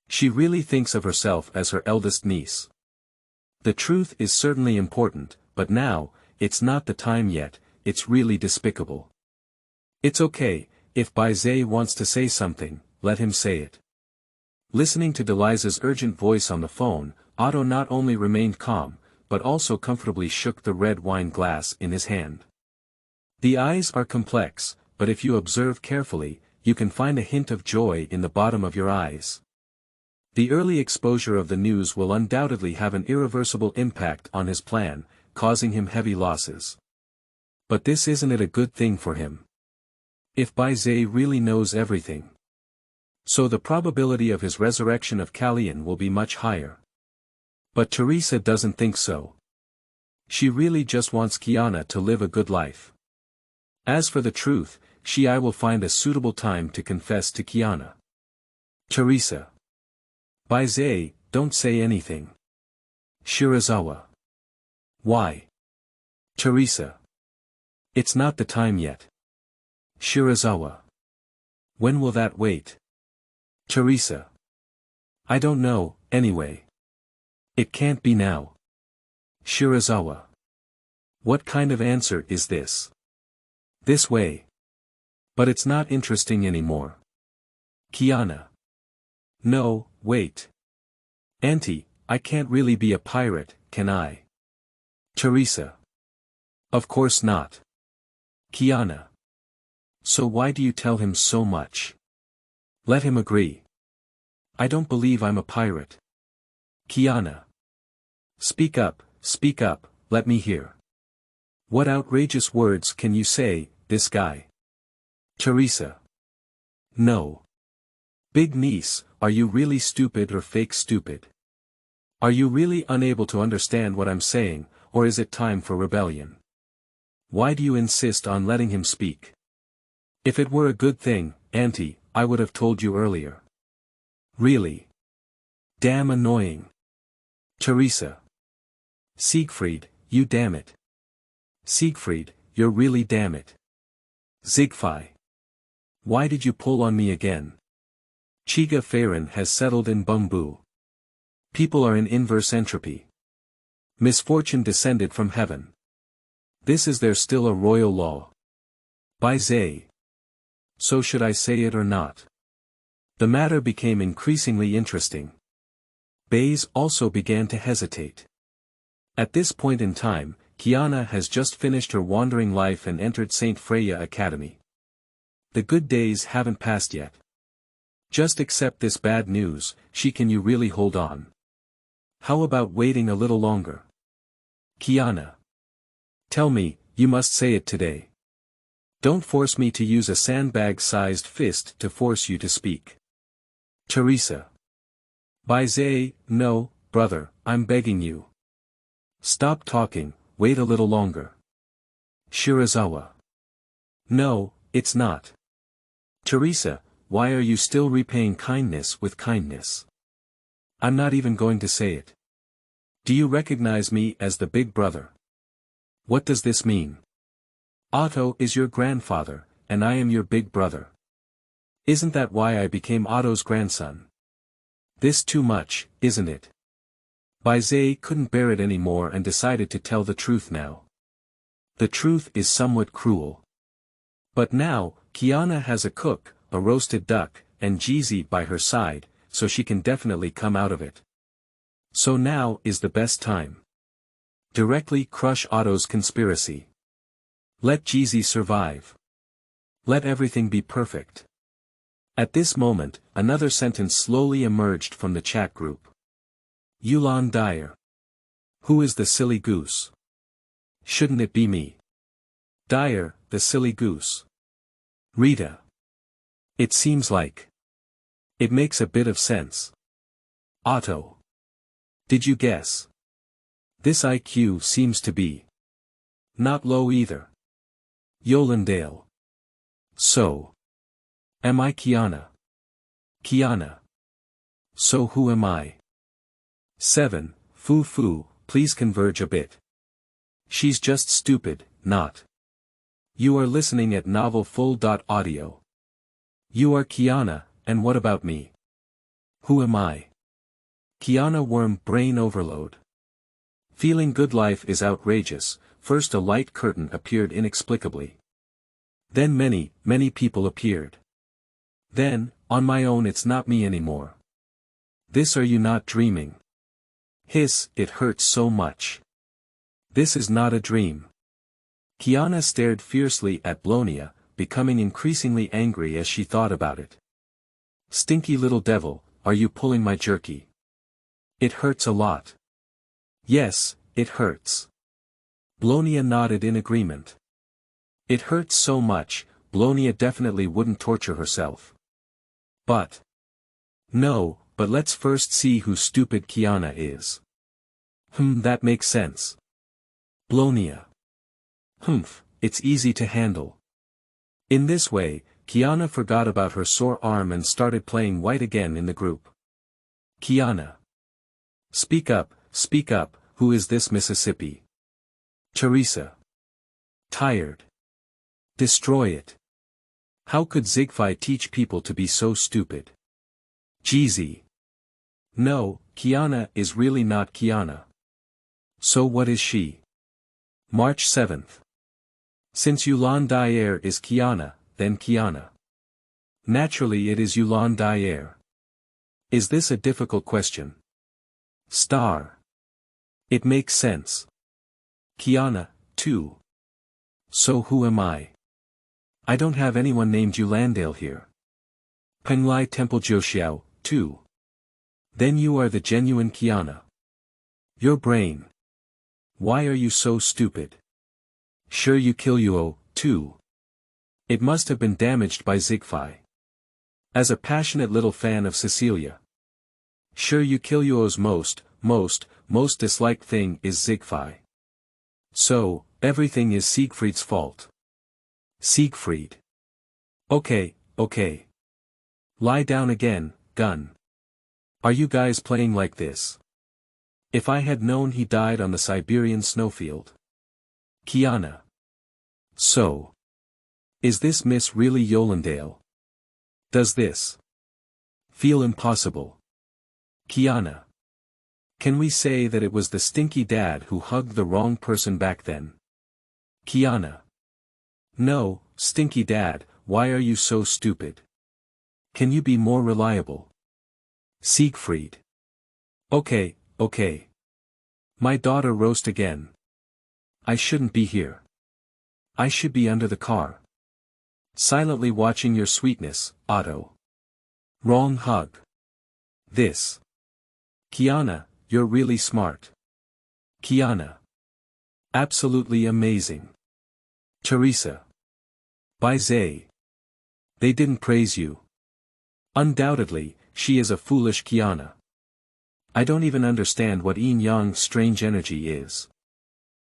She really thinks of herself as her eldest niece. The truth is certainly important, but now, it's not the time yet, it's really despicable. It's okay, if Bai Ze wants to say something, let him say it. Listening to Deliza's urgent voice on the phone, Otto not only remained calm, but also comfortably shook the red wine glass in his hand. The eyes are complex, but if you observe carefully, you can find a hint of joy in the bottom of your eyes. The early exposure of the news will undoubtedly have an irreversible impact on his plan, causing him heavy losses. But this isn't it a good thing for him? If Bai Ze really knows everything. So the probability of his resurrection of Kalian will be much higher. But Teresa doesn't think so. She really just wants Kiana to live a good life. As for the truth, I will find a suitable time to confess to Kiana. Teresa. Bai Ze, don't say anything. Shirazawa. Why? Teresa. It's not the time yet. Shirazawa. When will that wait? Teresa. I don't know, anyway. It can't be now. Shirazawa. What kind of answer is this? This way. But it's not interesting anymore. Kiana. No, wait. Auntie, I can't really be a pirate, can I? Teresa. Of course not. Kiana. So why do you tell him so much? Let him agree. I don't believe I'm a pirate. Kiana. Speak up, let me hear. What outrageous words can you say, this guy? Teresa. No. Big niece, are you really stupid or fake stupid? Are you really unable to understand what I'm saying, or is it time for rebellion? Why do you insist on letting him speak? If it were a good thing, Auntie, I would have told you earlier. Really? Damn annoying. Teresa. Siegfried, you damn it. Siegfried, you're really damn it. Siegfried. Why did you pull on me again? Chiga Farron has settled in Bumbu. People are in inverse entropy. Misfortune descended from heaven. This is there still a royal law? Bai Ze. So should I say it or not? The matter became increasingly interesting. Baze also began to hesitate. At this point in time, Kiana has just finished her wandering life and entered St. Freya Academy. The good days haven't passed yet. Just accept this bad news, can you really hold on? How about waiting a little longer? Kiana. Tell me, you must say it today. Don't force me to use a sandbag-sized fist to force you to speak. Teresa. Bai Ze, no, brother, I'm begging you. Stop talking, wait a little longer. Shirazawa. No, it's not. Teresa, why are you still repaying kindness with kindness? I'm not even going to say it. Do you recognize me as the big brother? What does this mean? Otto is your grandfather, and I am your big brother. Isn't that why I became Otto's grandson? This too much, isn't it? Bai Ze couldn't bear it anymore and decided to tell the truth now. The truth is somewhat cruel. But now, Kiana has a cook, a roasted duck, and Jeezy by her side, so she can definitely come out of it. So now is the best time. Directly crush Otto's conspiracy. Let Jeezy survive. Let everything be perfect. At this moment, another sentence slowly emerged from the chat group. Yulan Dyer. Who is the silly goose? Shouldn't it be me? Dyer, the silly goose. Rita. It seems like. It makes a bit of sense. Otto. Did you guess? This IQ seems to be not low either. Yolandale. So. Am I Kiana? Kiana. So who am I? 7. Foo, please converge a bit. She's just stupid, not. You are listening at novelfull.audio. You are Kiana, and what about me? Who am I? Kiana worm brain overload. Feeling good life is outrageous. First a light curtain appeared inexplicably. Then many people appeared. Then, on my own it's not me anymore. This are you not dreaming? Hiss, it hurts so much. This is not a dream. Kiana stared fiercely at Blonia, becoming increasingly angry as she thought about it. Stinky little devil, are you pulling my jerky? It hurts a lot. Yes, it hurts. Blonia nodded in agreement. It hurts so much, Blonia definitely wouldn't torture herself. But. No, but let's first see who stupid Kiana is. That makes sense. Blonia. It's easy to handle. In this way, Kiana forgot about her sore arm and started playing white again in the group. Kiana. Speak up, who is this Mississippi? Teresa. Tired. Destroy it. How could Zigfi teach people to be so stupid? Jeezy. No, Kiana is really not Kiana. So what is she? March 7th. Since Yulan Dyer is Kiana, then Kiana. Naturally it is Yulan Dyer. Is this a difficult question? Star. It makes sense. Kiana, too. So who am I? I don't have anyone named Yulandale here. Penglai Temple Joshiao, too. Then you are the genuine Kiana. Your brain. Why are you so stupid? Sure you kill Yuo, too. It must have been damaged by Zigfi. As a passionate little fan of Cecilia. Sure you kill Yuo's most disliked thing is Zigfi. So, everything is Siegfried's fault. Siegfried. Okay. Lie down again, gun. Are you guys playing like this? If I had known he died on the Siberian snowfield. Kiana. So. Is this Miss really Yolandale? Does this feel impossible? Kiana. Can we say that it was the stinky dad who hugged the wrong person back then? Kiana. No, stinky dad, why are you so stupid? Can you be more reliable? Siegfried. Okay. My daughter roast again. I shouldn't be here. I should be under the car. Silently watching your sweetness, Otto. Wrong hug. This. Kiana, you're really smart. Kiana. Absolutely amazing. Teresa. Bai Ze. They didn't praise you. Undoubtedly, she is a foolish Kiana. I don't even understand what Yin Yang's strange energy is.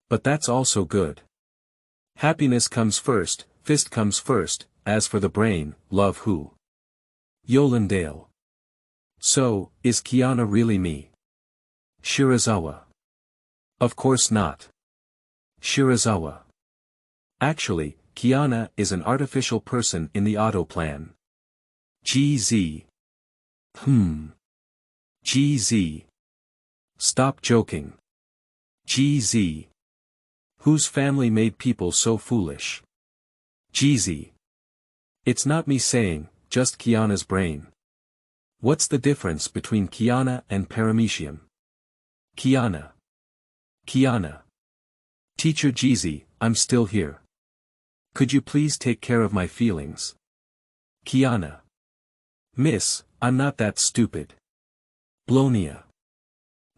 But that's also good. Happiness comes first, fist comes first, as for the brain, love who? Yolandale. So, is Kiana really me? Shirazawa. Of course not. Shirazawa. Actually, Kiana is an artificial person in the Otto plan. GZ. GZ. Stop joking. GZ. Whose family made people so foolish? GZ. It's not me saying, just Kiana's brain. What's the difference between Kiana and paramecium? Kiana. Teacher GZ, I'm still here. Could you please take care of my feelings? Kiana. Miss, I'm not that stupid. Blonia.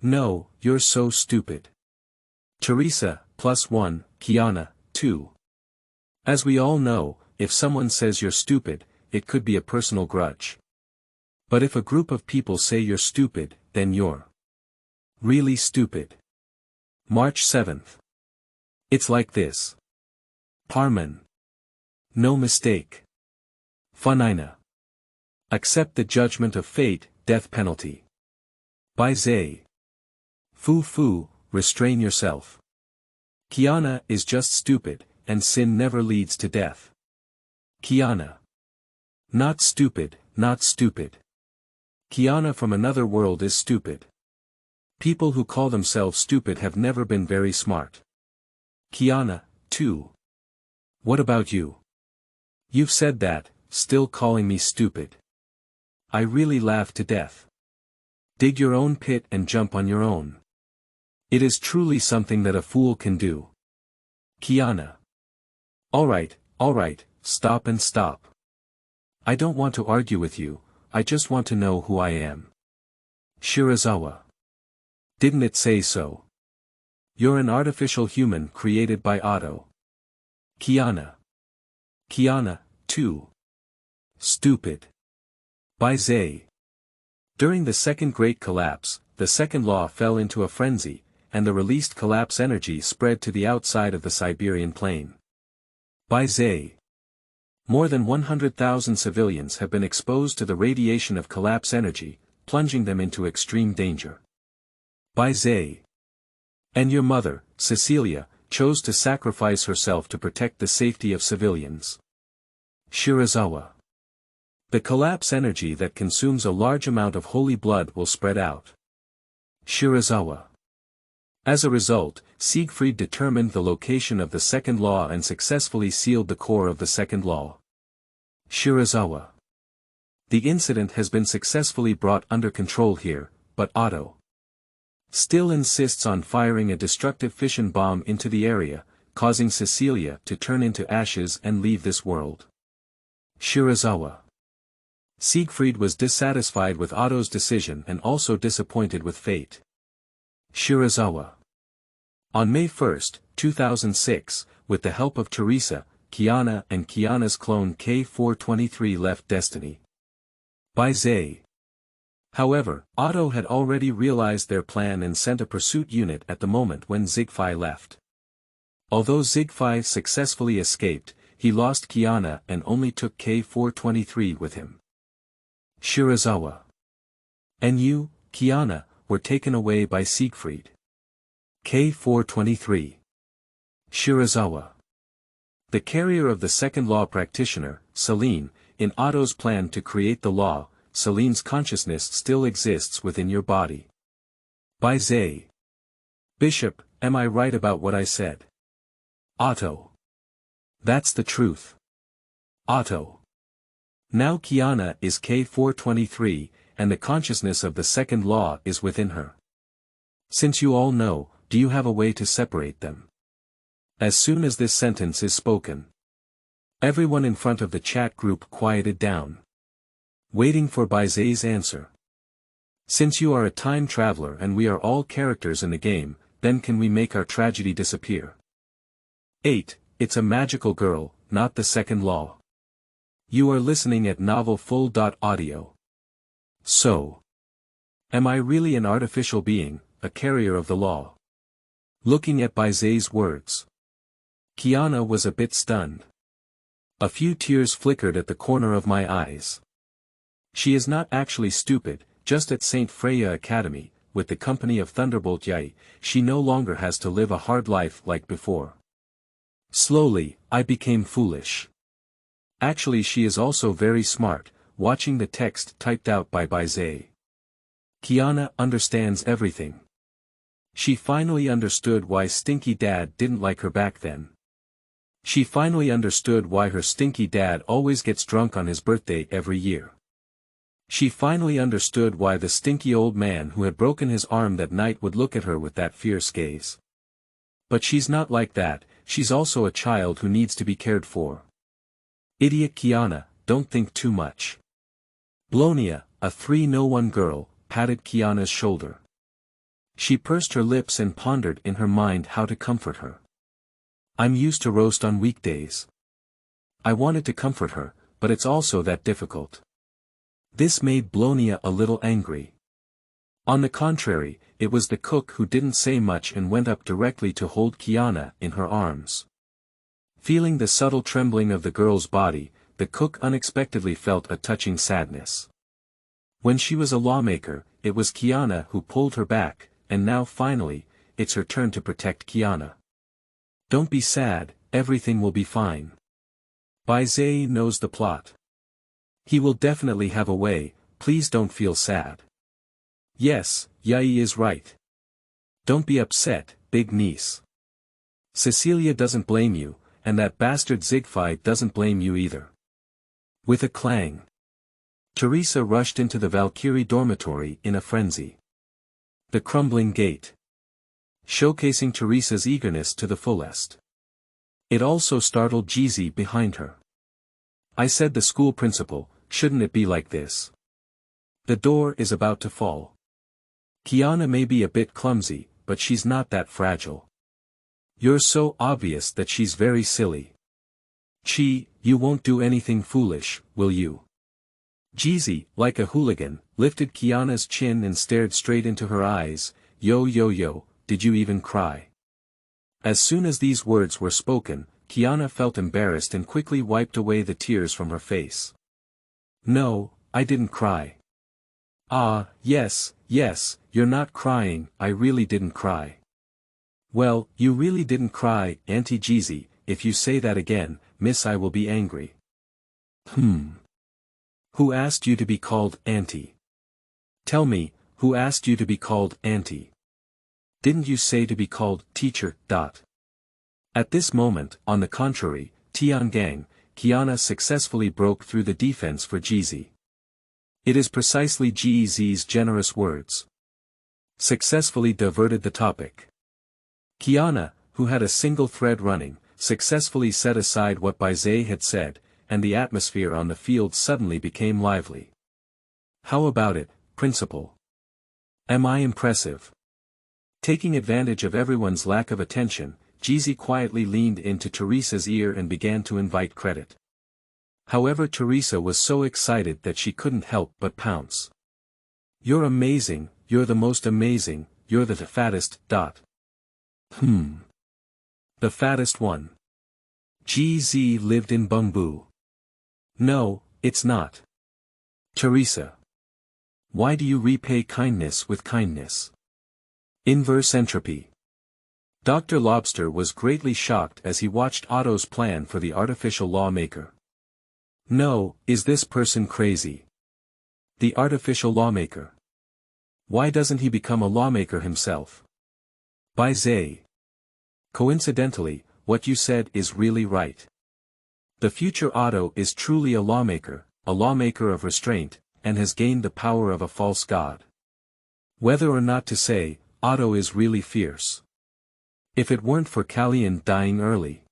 No, you're so stupid. Teresa, +1, Kiana, 2. As we all know, if someone says you're stupid, it could be a personal grudge. But if a group of people say you're stupid, then you're really stupid. March 7th. It's like this. Parman. No mistake. Funina. Accept the judgment of fate, death penalty. Bai Ze. Fu, restrain yourself. Kiana is just stupid, and sin never leads to death. Kiana. Not stupid. Kiana from another world is stupid. People who call themselves stupid have never been very smart. Kiana, too. What about you? You've said that, still calling me stupid. I really laugh to death. Dig your own pit and jump on your own. It is truly something that a fool can do. Kiana. Alright, stop. I don't want to argue with you, I just want to know who I am. Shirazawa. Didn't it say so? You're an artificial human created by Otto. Kiana, too. Stupid. Bai Ze. During the Second Great Collapse, the second law fell into a frenzy, and the released collapse energy spread to the outside of the Siberian plain. Bai Ze. More than 100,000 civilians have been exposed to the radiation of collapse energy, plunging them into extreme danger. Bai Ze. And your mother, Cecilia, chose to sacrifice herself to protect the safety of civilians. Shirazawa. The collapse energy that consumes a large amount of holy blood will spread out. Shirazawa. As a result, Siegfried determined the location of the second law and successfully sealed the core of the second law. Shirazawa. The incident has been successfully brought under control here, but Otto still insists on firing a destructive fission bomb into the area, causing Cecilia to turn into ashes and leave this world. Shirazawa. Siegfried was dissatisfied with Otto's decision and also disappointed with fate. Shirazawa. On May 1, 2006, with the help of Teresa, Kiana and Kiana's clone K423 left Destiny. Bai Ze. However, Otto had already realized their plan and sent a pursuit unit at the moment when Siegfried left. Although Siegfried successfully escaped, he lost Kiana and only took K423 with him. Shirazawa. And you, Kiana, were taken away by Siegfried. K423. Shirazawa. The carrier of the second law practitioner, Celine, in Otto's plan to create the law, Celine's consciousness still exists within your body. Bai Ze. Bishop, am I right about what I said? Otto. That's the truth. Otto. Now Kiana is K423, and the consciousness of the second law is within her. Since you all know, do you have a way to separate them? As soon as this sentence is spoken, everyone in front of the chat group quieted down, waiting for Bai Ze's answer. Since you are a time traveler and we are all characters in the game, then can we make our tragedy disappear? 8. It's a magical girl, not the second law. You are listening at novelfull.audio. So. Am I really an artificial being, a carrier of the law? Looking at Bai Ze's words, Kiana was a bit stunned. A few tears flickered at the corner of my eyes. She is not actually stupid, just at St. Freya Academy, with the company of Thunderbolt Yai, she no longer has to live a hard life like before. Slowly, I became foolish. Actually she is also very smart, watching the text typed out by Bai Ze. Kiana understands everything. She finally understood why Stinky Dad didn't like her back then. She finally understood why her stinky dad always gets drunk on his birthday every year. She finally understood why the stinky old man who had broken his arm that night would look at her with that fierce gaze. But she's not like that, she's also a child who needs to be cared for. Idiot Kiana, don't think too much. Blonia, a 301 girl, patted Kiana's shoulder. She pursed her lips and pondered in her mind how to comfort her. I'm used to roast on weekdays. I wanted to comfort her, but it's also that difficult. This made Blonia a little angry. On the contrary, it was the cook who didn't say much and went up directly to hold Kiana in her arms. Feeling the subtle trembling of the girl's body, the cook unexpectedly felt a touching sadness. When she was a lawmaker, it was Kiana who pulled her back, and now finally, it's her turn to protect Kiana. Don't be sad, everything will be fine. Bai Ze knows the plot. He will definitely have a way, please don't feel sad. Yes, Yai is right. Don't be upset, big niece. Cecilia doesn't blame you, and that bastard Siegfried doesn't blame you either. With a clang, Teresa rushed into the Valkyrie dormitory in a frenzy. The crumbling gate, showcasing Teresa's eagerness to the fullest. It also startled Jeezy behind her. I said the school principal, shouldn't it be like this? The door is about to fall. Kiana may be a bit clumsy, but she's not that fragile. You're so obvious that she's very silly. Chi, you won't do anything foolish, will you? Jeezy, like a hooligan, lifted Kiana's chin and stared straight into her eyes. Yo, did you even cry? As soon as these words were spoken, Kiana felt embarrassed and quickly wiped away the tears from her face. No, I didn't cry. Ah, yes, you're not crying, I really didn't cry. Well, you really didn't cry, Auntie Jeezy, if you say that again, miss I will be angry. Who asked you to be called Auntie? Tell me, who asked you to be called Auntie? Didn't you say to be called Teacher? At this moment, on the contrary, Tiangang, Kiana successfully broke through the defense for Jeezy. It is precisely Jeezy's generous words. Successfully diverted the topic. Kiana, who had a single thread running, successfully set aside what Bai Ze had said, and the atmosphere on the field suddenly became lively. How about it, Principal? Am I impressive? Taking advantage of everyone's lack of attention, Jeezy quietly leaned into Teresa's ear and began to invite credit. However, Teresa was so excited that she couldn't help but pounce. You're amazing, you're the most amazing, you're the fattest. The fattest one. Jeezy lived in Bungbu. No, it's not. Teresa. Why do you repay kindness with kindness? Inverse entropy. Dr. Lobster was greatly shocked as he watched Otto's plan for the artificial lawmaker. No, is this person crazy? The artificial lawmaker. Why doesn't he become a lawmaker himself? Bai Ze. Coincidentally, what you said is really right. The future Otto is truly a lawmaker of restraint, and has gained the power of a false god. Whether or not to say, Otto is really fierce. If it weren't for Kallian dying early,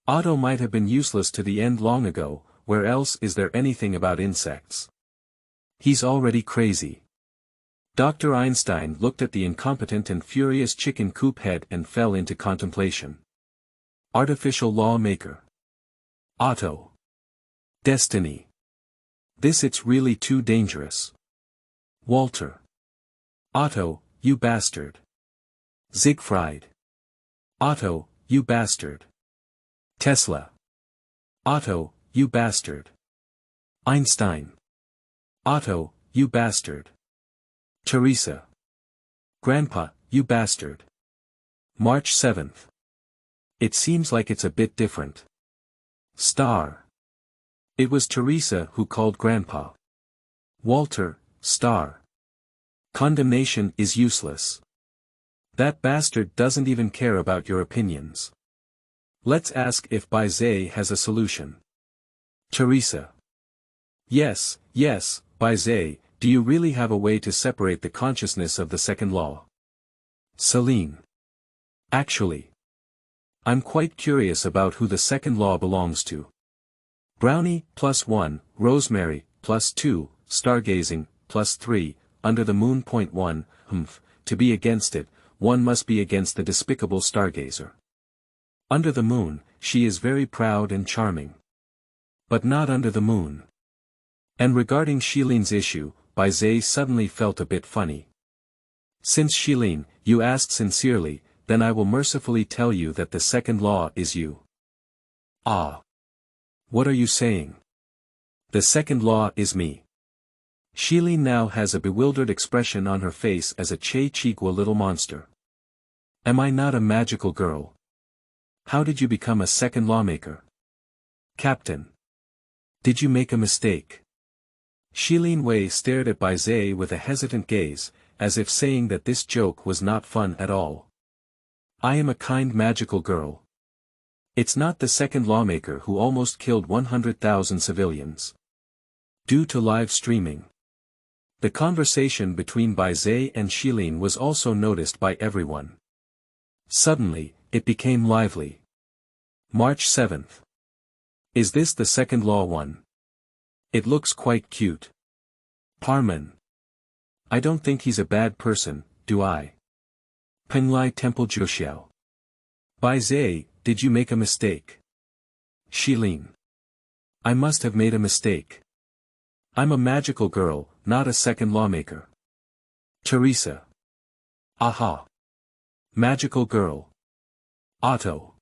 Otto might have been useless to the end long ago. Where else is there anything about insects? He's already crazy. Dr. Einstein looked at the incompetent and furious chicken coop head and fell into contemplation. Artificial lawmaker. Otto. Destiny. It's really too dangerous. Walter. Otto, you bastard. Siegfried. Otto, you bastard. Tesla. Otto, you bastard. Einstein. Otto, you bastard. Teresa. Grandpa, you bastard. March 7th. It seems like it's a bit different. Star. It was Teresa who called Grandpa. Walter, star. Condemnation is useless. That bastard doesn't even care about your opinions. Let's ask if Bai Ze has a solution. Teresa. Yes, Bai Ze, do you really have a way to separate the consciousness of the second law? Celine. Actually, I'm quite curious about who the second law belongs to. Brownie, +1, Rosemary, +2, Stargazing, +3, Under the Moon. 1, to be against it, one must be against the despicable stargazer. Under the moon, she is very proud and charming. But not under the moon. And regarding Shiline's issue, Bai Ze suddenly felt a bit funny. Since Shiline, you asked sincerely, then I will mercifully tell you that the second law is you. Ah. What are you saying? The second law is me. Shiline now has a bewildered expression on her face as a Che-Chigwa little monster. Am I not a magical girl? How did you become a second lawmaker? Captain. Did you make a mistake? Shiline Wei stared at Bai Ze with a hesitant gaze, as if saying that this joke was not fun at all. I am a kind magical girl. It's not the second lawmaker who almost killed 100,000 civilians. Due to live streaming. The conversation between Bai Ze and Shiline was also noticed by everyone. Suddenly, it became lively. March 7th. Is this the second law one? It looks quite cute. Parman. I don't think he's a bad person, do I? Penglai Temple Joxiao. Bai Ze, did you make a mistake? Shiline. I must have made a mistake. I'm a magical girl, not a second lawmaker. Teresa. Aha. Magical girl. Otto.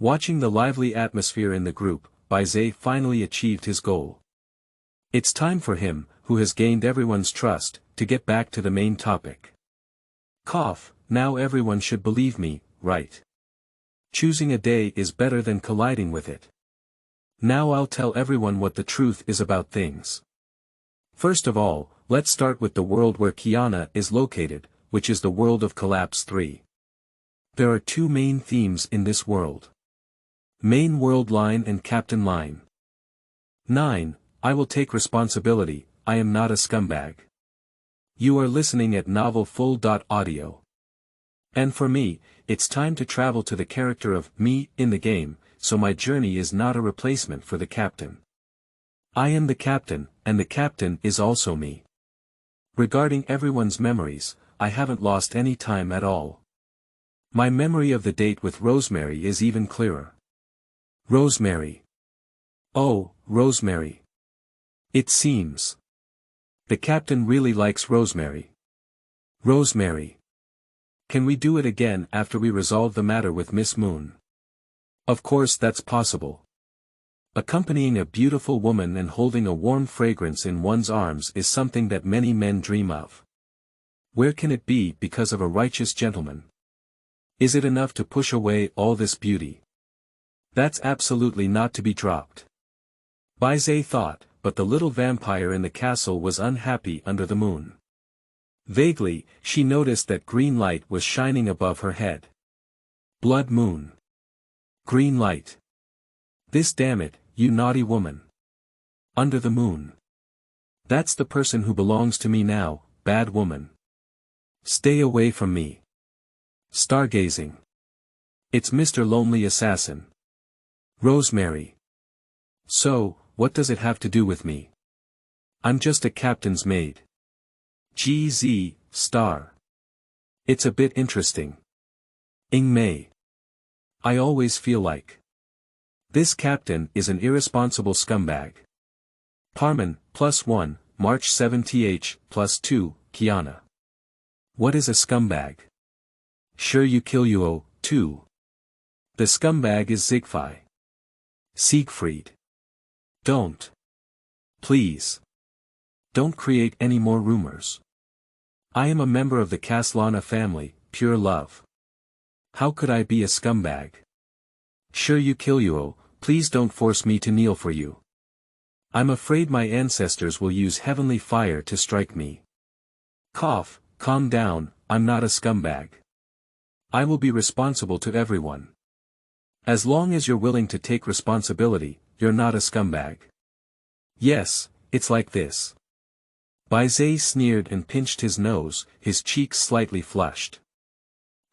Watching the lively atmosphere in the group, Bai Ze finally achieved his goal. It's time for him, who has gained everyone's trust, to get back to the main topic. Cough, now everyone should believe me, right? Choosing a day is better than colliding with it. Now I'll tell everyone what the truth is about things. First of all, let's start with the world where Kiana is located, which is the world of Collapse 3. There are two main themes in this world. Main world line and captain line. 9. I will take responsibility, I am not a scumbag. You are listening at novelfull.audio. And for me, it's time to travel to the character of me in the game, so my journey is not a replacement for the captain. I am the captain, and the captain is also me. Regarding everyone's memories, I haven't lost any time at all. My memory of the date with Rosemary is even clearer. Rosemary. Oh, Rosemary. It seems. The captain really likes Rosemary. Rosemary. Can we do it again after we resolve the matter with Miss Moon? Of course that's possible. Accompanying a beautiful woman and holding a warm fragrance in one's arms is something that many men dream of. Where can it be because of a righteous gentleman? Is it enough to push away all this beauty? That's absolutely not to be dropped. Bai Ze thought, but the little vampire in the castle was unhappy under the moon. Vaguely, she noticed that green light was shining above her head. Blood moon. Green light. This, damn it, you naughty woman. Under the moon. That's the person who belongs to me now, bad woman. Stay away from me. Stargazing. It's Mr. Lonely Assassin. Rosemary. So, what does it have to do with me? I'm just a captain's maid. GZ, star. It's a bit interesting. Ing Mei. I always feel like this captain is an irresponsible scumbag. Parman, +1, March 7th, +2, Kiana. What is a scumbag? Sure you kill you, 2. The scumbag is Siegfried. Siegfried. Don't. Please. Don't create any more rumors. I am a member of the Caslana family, pure love. How could I be a scumbag? Sure you kill you, please don't force me to kneel for you. I'm afraid my ancestors will use heavenly fire to strike me. Cough, calm down, I'm not a scumbag. I will be responsible to everyone. As long as you're willing to take responsibility, you're not a scumbag. Yes, it's like this. Bai Ze sneered and pinched his nose, his cheeks slightly flushed.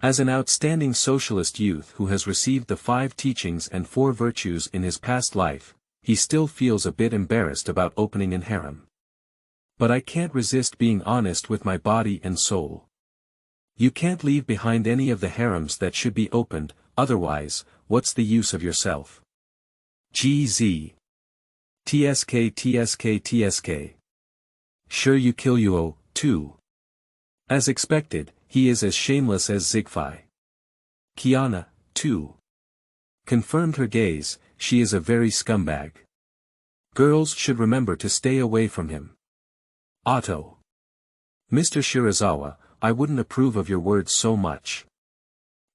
As an outstanding socialist youth who has received the 5 teachings and 4 virtues in his past life, he still feels a bit embarrassed about opening an harem. But I can't resist being honest with my body and soul. You can't leave behind any of the harems that should be opened, otherwise, what's the use of yourself? GZ. TSK. Sure you kill you, 2. As expected, he is as shameless as Siegfried. Kiana, 2. Confirmed her gaze, she is a very scumbag. Girls should remember to stay away from him. Otto. Mr. Shirazawa, I wouldn't approve of your words so much.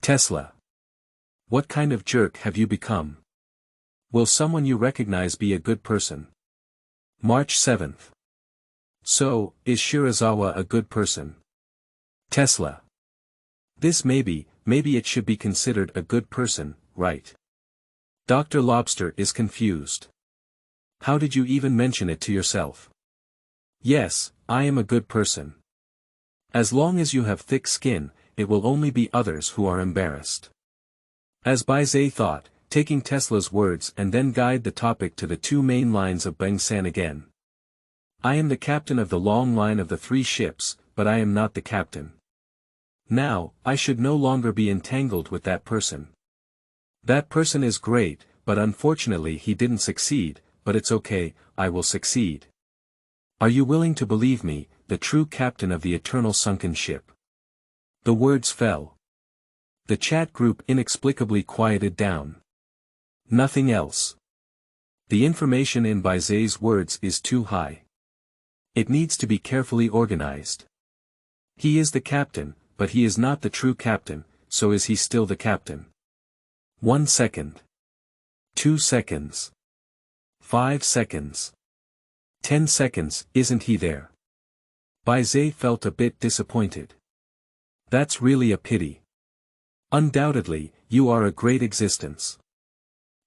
Tesla. What kind of jerk have you become? Will someone you recognize be a good person? March 7th. So, is Shirazawa a good person? Tesla. This maybe it should be considered a good person, right? Dr. Lobster is confused. How did you even mention it to yourself? Yes, I am a good person. As long as you have thick skin, it will only be others who are embarrassed. As Bai Ze thought, taking Tesla's words and then guide the topic to the 2 main lines of Bangsan again. I am the captain of the long line of the 3 ships, but I am not the captain. Now, I should no longer be entangled with that person. That person is great, but unfortunately he didn't succeed, but it's okay, I will succeed. Are you willing to believe me, the true captain of the eternal sunken ship? The words fell. The chat group inexplicably quieted down. Nothing else. The information in Bai Ze's words is too high. It needs to be carefully organized. He is the captain, but he is not the true captain, so is he still the captain? 1 second. 2 seconds. 5 seconds. 10 seconds, isn't he there? Bai Ze felt a bit disappointed. That's really a pity. Undoubtedly, you are a great existence.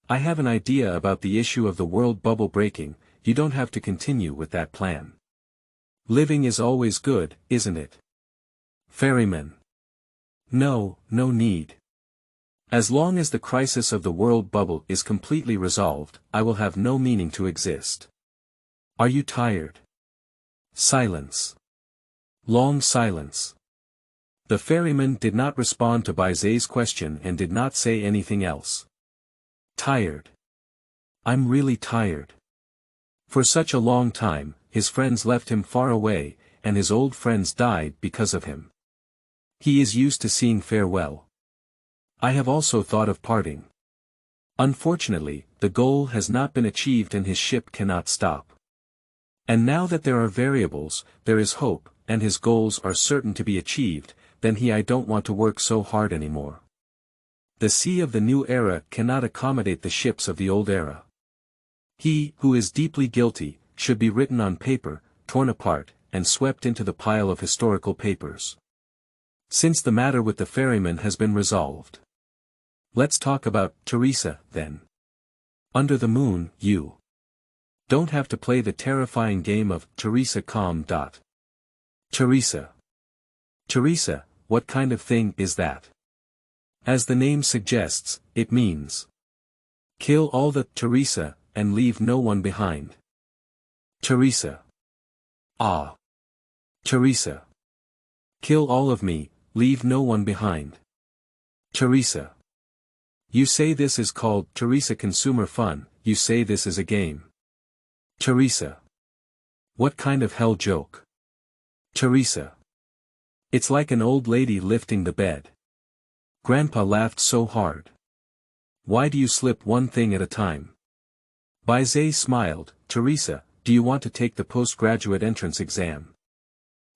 I have an idea about the issue of the world bubble breaking, you don't have to continue with that plan. Living is always good, isn't it? Ferryman. No, no need. As long as the crisis of the world bubble is completely resolved, I will have no meaning to exist. Are you tired? Silence. Long silence. The ferryman did not respond to Bai Ze's question and did not say anything else. Tired. I'm really tired. For such a long time, his friends left him far away, and his old friends died because of him. He is used to seeing farewell. I have also thought of parting. Unfortunately, the goal has not been achieved and his ship cannot stop. And now that there are variables, there is hope, and his goals are certain to be achieved, then I don't want to work so hard anymore. The sea of the new era cannot accommodate the ships of the old era. He, who is deeply guilty, should be written on paper, torn apart, and swept into the pile of historical papers. Since the matter with the ferryman has been resolved. Let's talk about Teresa, then. Under the moon, you don't have to play the terrifying game of Teresa calm. Teresa. Teresa, what kind of thing is that? As the name suggests, it means kill all the Teresa, and leave no one behind. Teresa. Ah. Teresa. Kill all of me, leave no one behind. Teresa. You say this is called Teresa Consumer Fun, you say this is a game. Teresa. What kind of hell joke? Teresa. It's like an old lady lifting the bed. Grandpa laughed so hard. Why do you slip one thing at a time? Bai Ze smiled. Teresa, do you want to take the postgraduate entrance exam?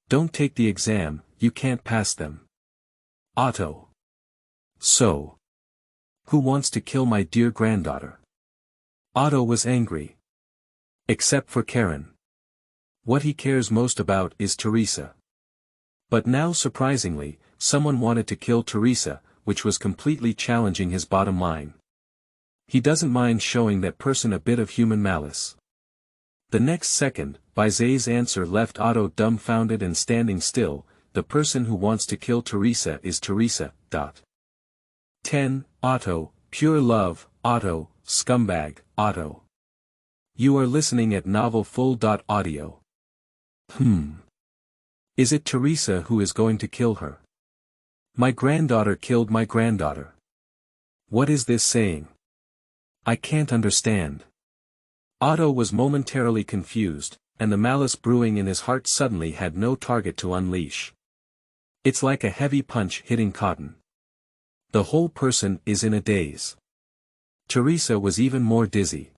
Don't take the exam, you can't pass them. Otto. So. Who wants to kill my dear granddaughter? Otto was angry. Except for Karen. What he cares most about is Teresa. But now surprisingly, someone wanted to kill Teresa, which was completely challenging his bottom line. He doesn't mind showing that person a bit of human malice. The next second, Bai Ze's answer left Otto dumbfounded and standing still. The person who wants to kill Teresa is Teresa. 10. Otto, pure love, Otto, scumbag, Otto. You are listening at novelfull.audio. Is it Teresa who is going to kill her? My granddaughter killed my granddaughter. What is this saying? I can't understand. Otto was momentarily confused, and the malice brewing in his heart suddenly had no target to unleash. It's like a heavy punch hitting cotton. The whole person is in a daze. Teresa was even more dizzy.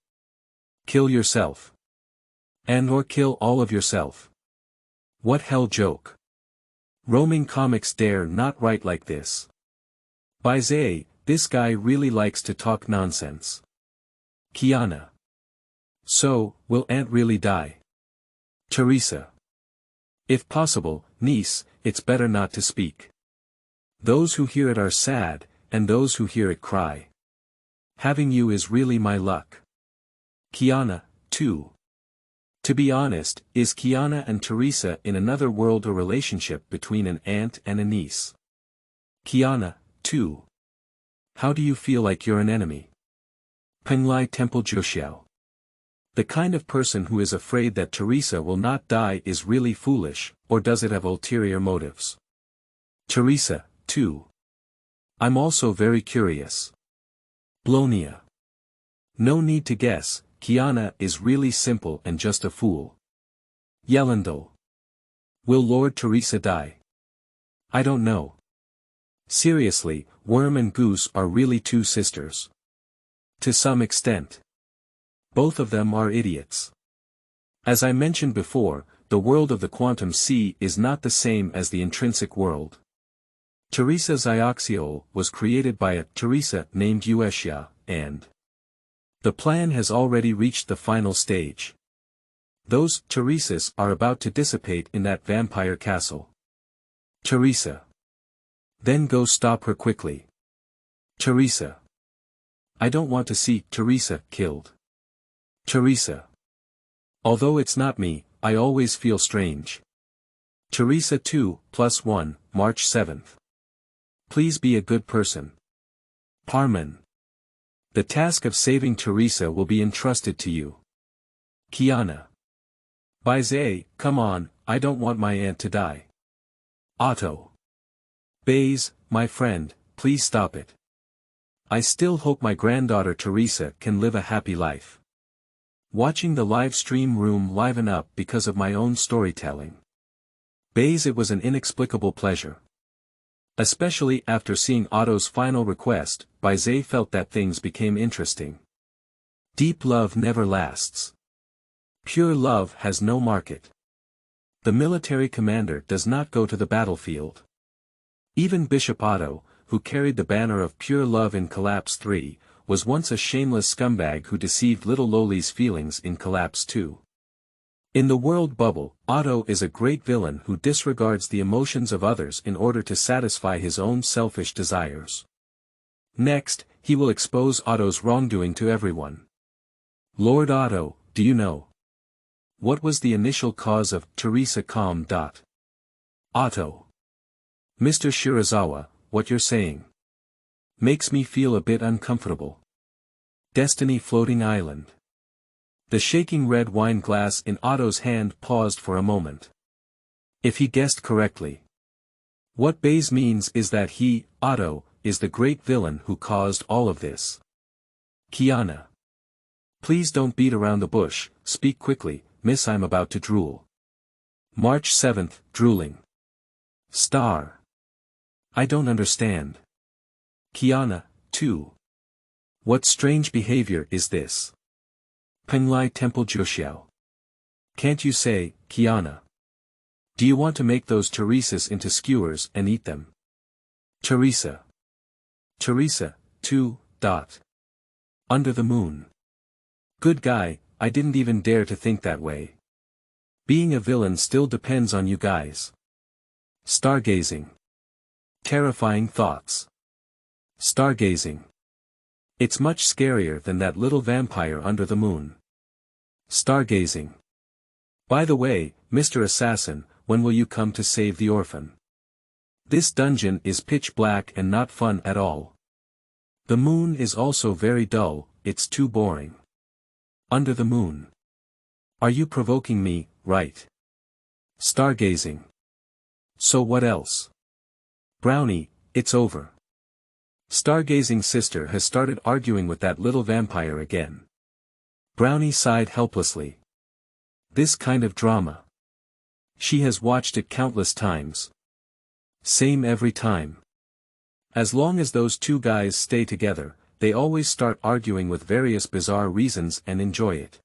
Kill yourself. And/or kill all of yourself. What hell joke. Roaming comics dare not write like this. Bai Ze, this guy really likes to talk nonsense. Kiana. So, will Aunt really die? Teresa. If possible, niece, it's better not to speak. Those who hear it are sad, and those who hear it cry. Having you is really my luck. Kiana, too. To be honest, is Kiana and Teresa in another world a relationship between an aunt and a niece? Kiana, too. How do you feel like you're an enemy? Penglai Temple Joxiao. The kind of person who is afraid that Teresa will not die is really foolish, or does it have ulterior motives? Teresa, too. I'm also very curious. Blonia. No need to guess, Kiana is really simple and just a fool. Yelendal. Will Lord Teresa die? I don't know. Seriously, Worm and Goose are really two sisters. To some extent. Both of them are idiots. As I mentioned before, the world of the quantum sea is not the same as the intrinsic world. Teresa Xioxiol was created by a Teresa named Uesha, and the plan has already reached the final stage. Those Teresas are about to dissipate in that vampire castle. Teresa. Then go stop her quickly. Teresa. I don't want to see Teresa killed. Teresa. Although it's not me, I always feel strange. Teresa 2+1, March 7th. Please be a good person. Parman. The task of saving Teresa will be entrusted to you. Kiana. Bai Ze, come on, I don't want my aunt to die. Otto. Bai Ze, my friend, please stop it. I still hope my granddaughter Teresa can live a happy life. Watching the live stream room liven up because of my own storytelling. Bai Ze, it was an inexplicable pleasure. Especially after seeing Otto's final request, Bai Ze felt that things became interesting. Deep love never lasts. Pure love has no market. The military commander does not go to the battlefield. Even Bishop Otto, who carried the banner of pure love in Collapse 3, was once a shameless scumbag who deceived little Loli's feelings in Collapse 2. In the world bubble, Otto is a great villain who disregards the emotions of others in order to satisfy his own selfish desires. Next, he will expose Otto's wrongdoing to everyone. Lord Otto, do you know? What was the initial cause of Teresa calm? Otto. Mr. Shirazawa, what you're saying makes me feel a bit uncomfortable. Destiny Floating Island. The shaking red wine glass in Otto's hand paused for a moment. If he guessed correctly. What Bai Ze means is that he, Otto, is the great villain who caused all of this. Kiana. Please don't beat around the bush, speak quickly, miss, I'm about to drool. March 7th, drooling. Star. I don't understand. Kiana, 2. What strange behavior is this? Penglai Temple Juxiao. Can't you say, Kiana? Do you want to make those Teresas into skewers and eat them? Teresa. Teresa, 2. Under the moon. Good guy, I didn't even dare to think that way. Being a villain still depends on you guys. Stargazing. Terrifying thoughts. Stargazing. It's much scarier than that little vampire under the moon. Stargazing. By the way, Mr. Assassin, when will you come to save the orphan? This dungeon is pitch black and not fun at all. The moon is also very dull, it's too boring. Under the moon. Are you provoking me, right? Stargazing. So what else? Brownie, it's over. Stargazing sister has started arguing with that little vampire again. Brownie sighed helplessly. This kind of drama. She has watched it countless times. Same every time. As long as those two guys stay together, they always start arguing with various bizarre reasons and enjoy it.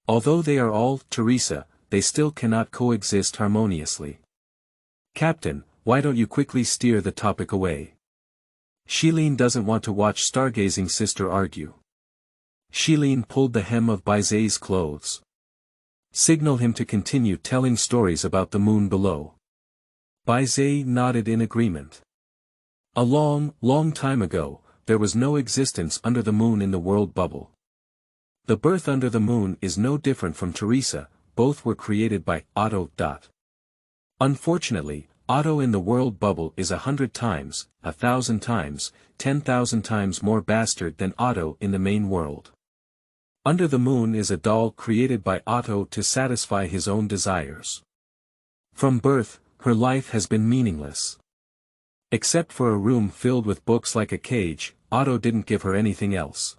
Although they are all Teresa, they still cannot coexist harmoniously. Captain, why don't you quickly steer the topic away? Shilin doesn't want to watch Stargazing sister argue. Shilin pulled the hem of Bai Ze's clothes. Signal him to continue telling stories about the moon below. Bai Ze nodded in agreement. A long, long time ago, there was no existence under the moon in the world bubble. The birth under the moon is no different from Teresa, both were created by Otto. Unfortunately, Otto in the world bubble is 100 times, 1,000 times, 10,000 times more bastard than Otto in the main world. Under the moon is a doll created by Otto to satisfy his own desires. From birth, her life has been meaningless. Except for a room filled with books like a cage, Otto didn't give her anything else.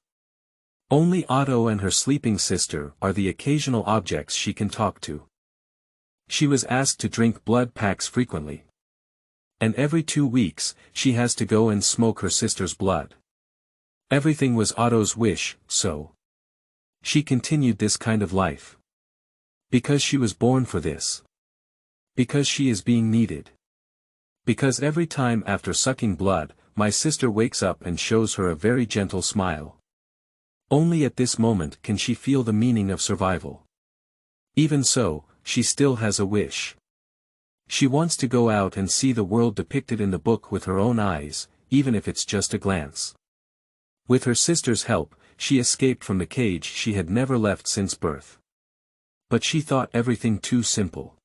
Only Otto and her sleeping sister are the occasional objects she can talk to. She was asked to drink blood packs frequently. And every 2 weeks, she has to go and smoke her sister's blood. Everything was Otto's wish, so she continued this kind of life. Because she was born for this. Because she is being needed. Because every time after sucking blood, my sister wakes up and shows her a very gentle smile. Only at this moment can she feel the meaning of survival. Even so, she still has a wish. She wants to go out and see the world depicted in the book with her own eyes, even if it's just a glance. With her sister's help, she escaped from the cage she had never left since birth. But she thought everything too simple.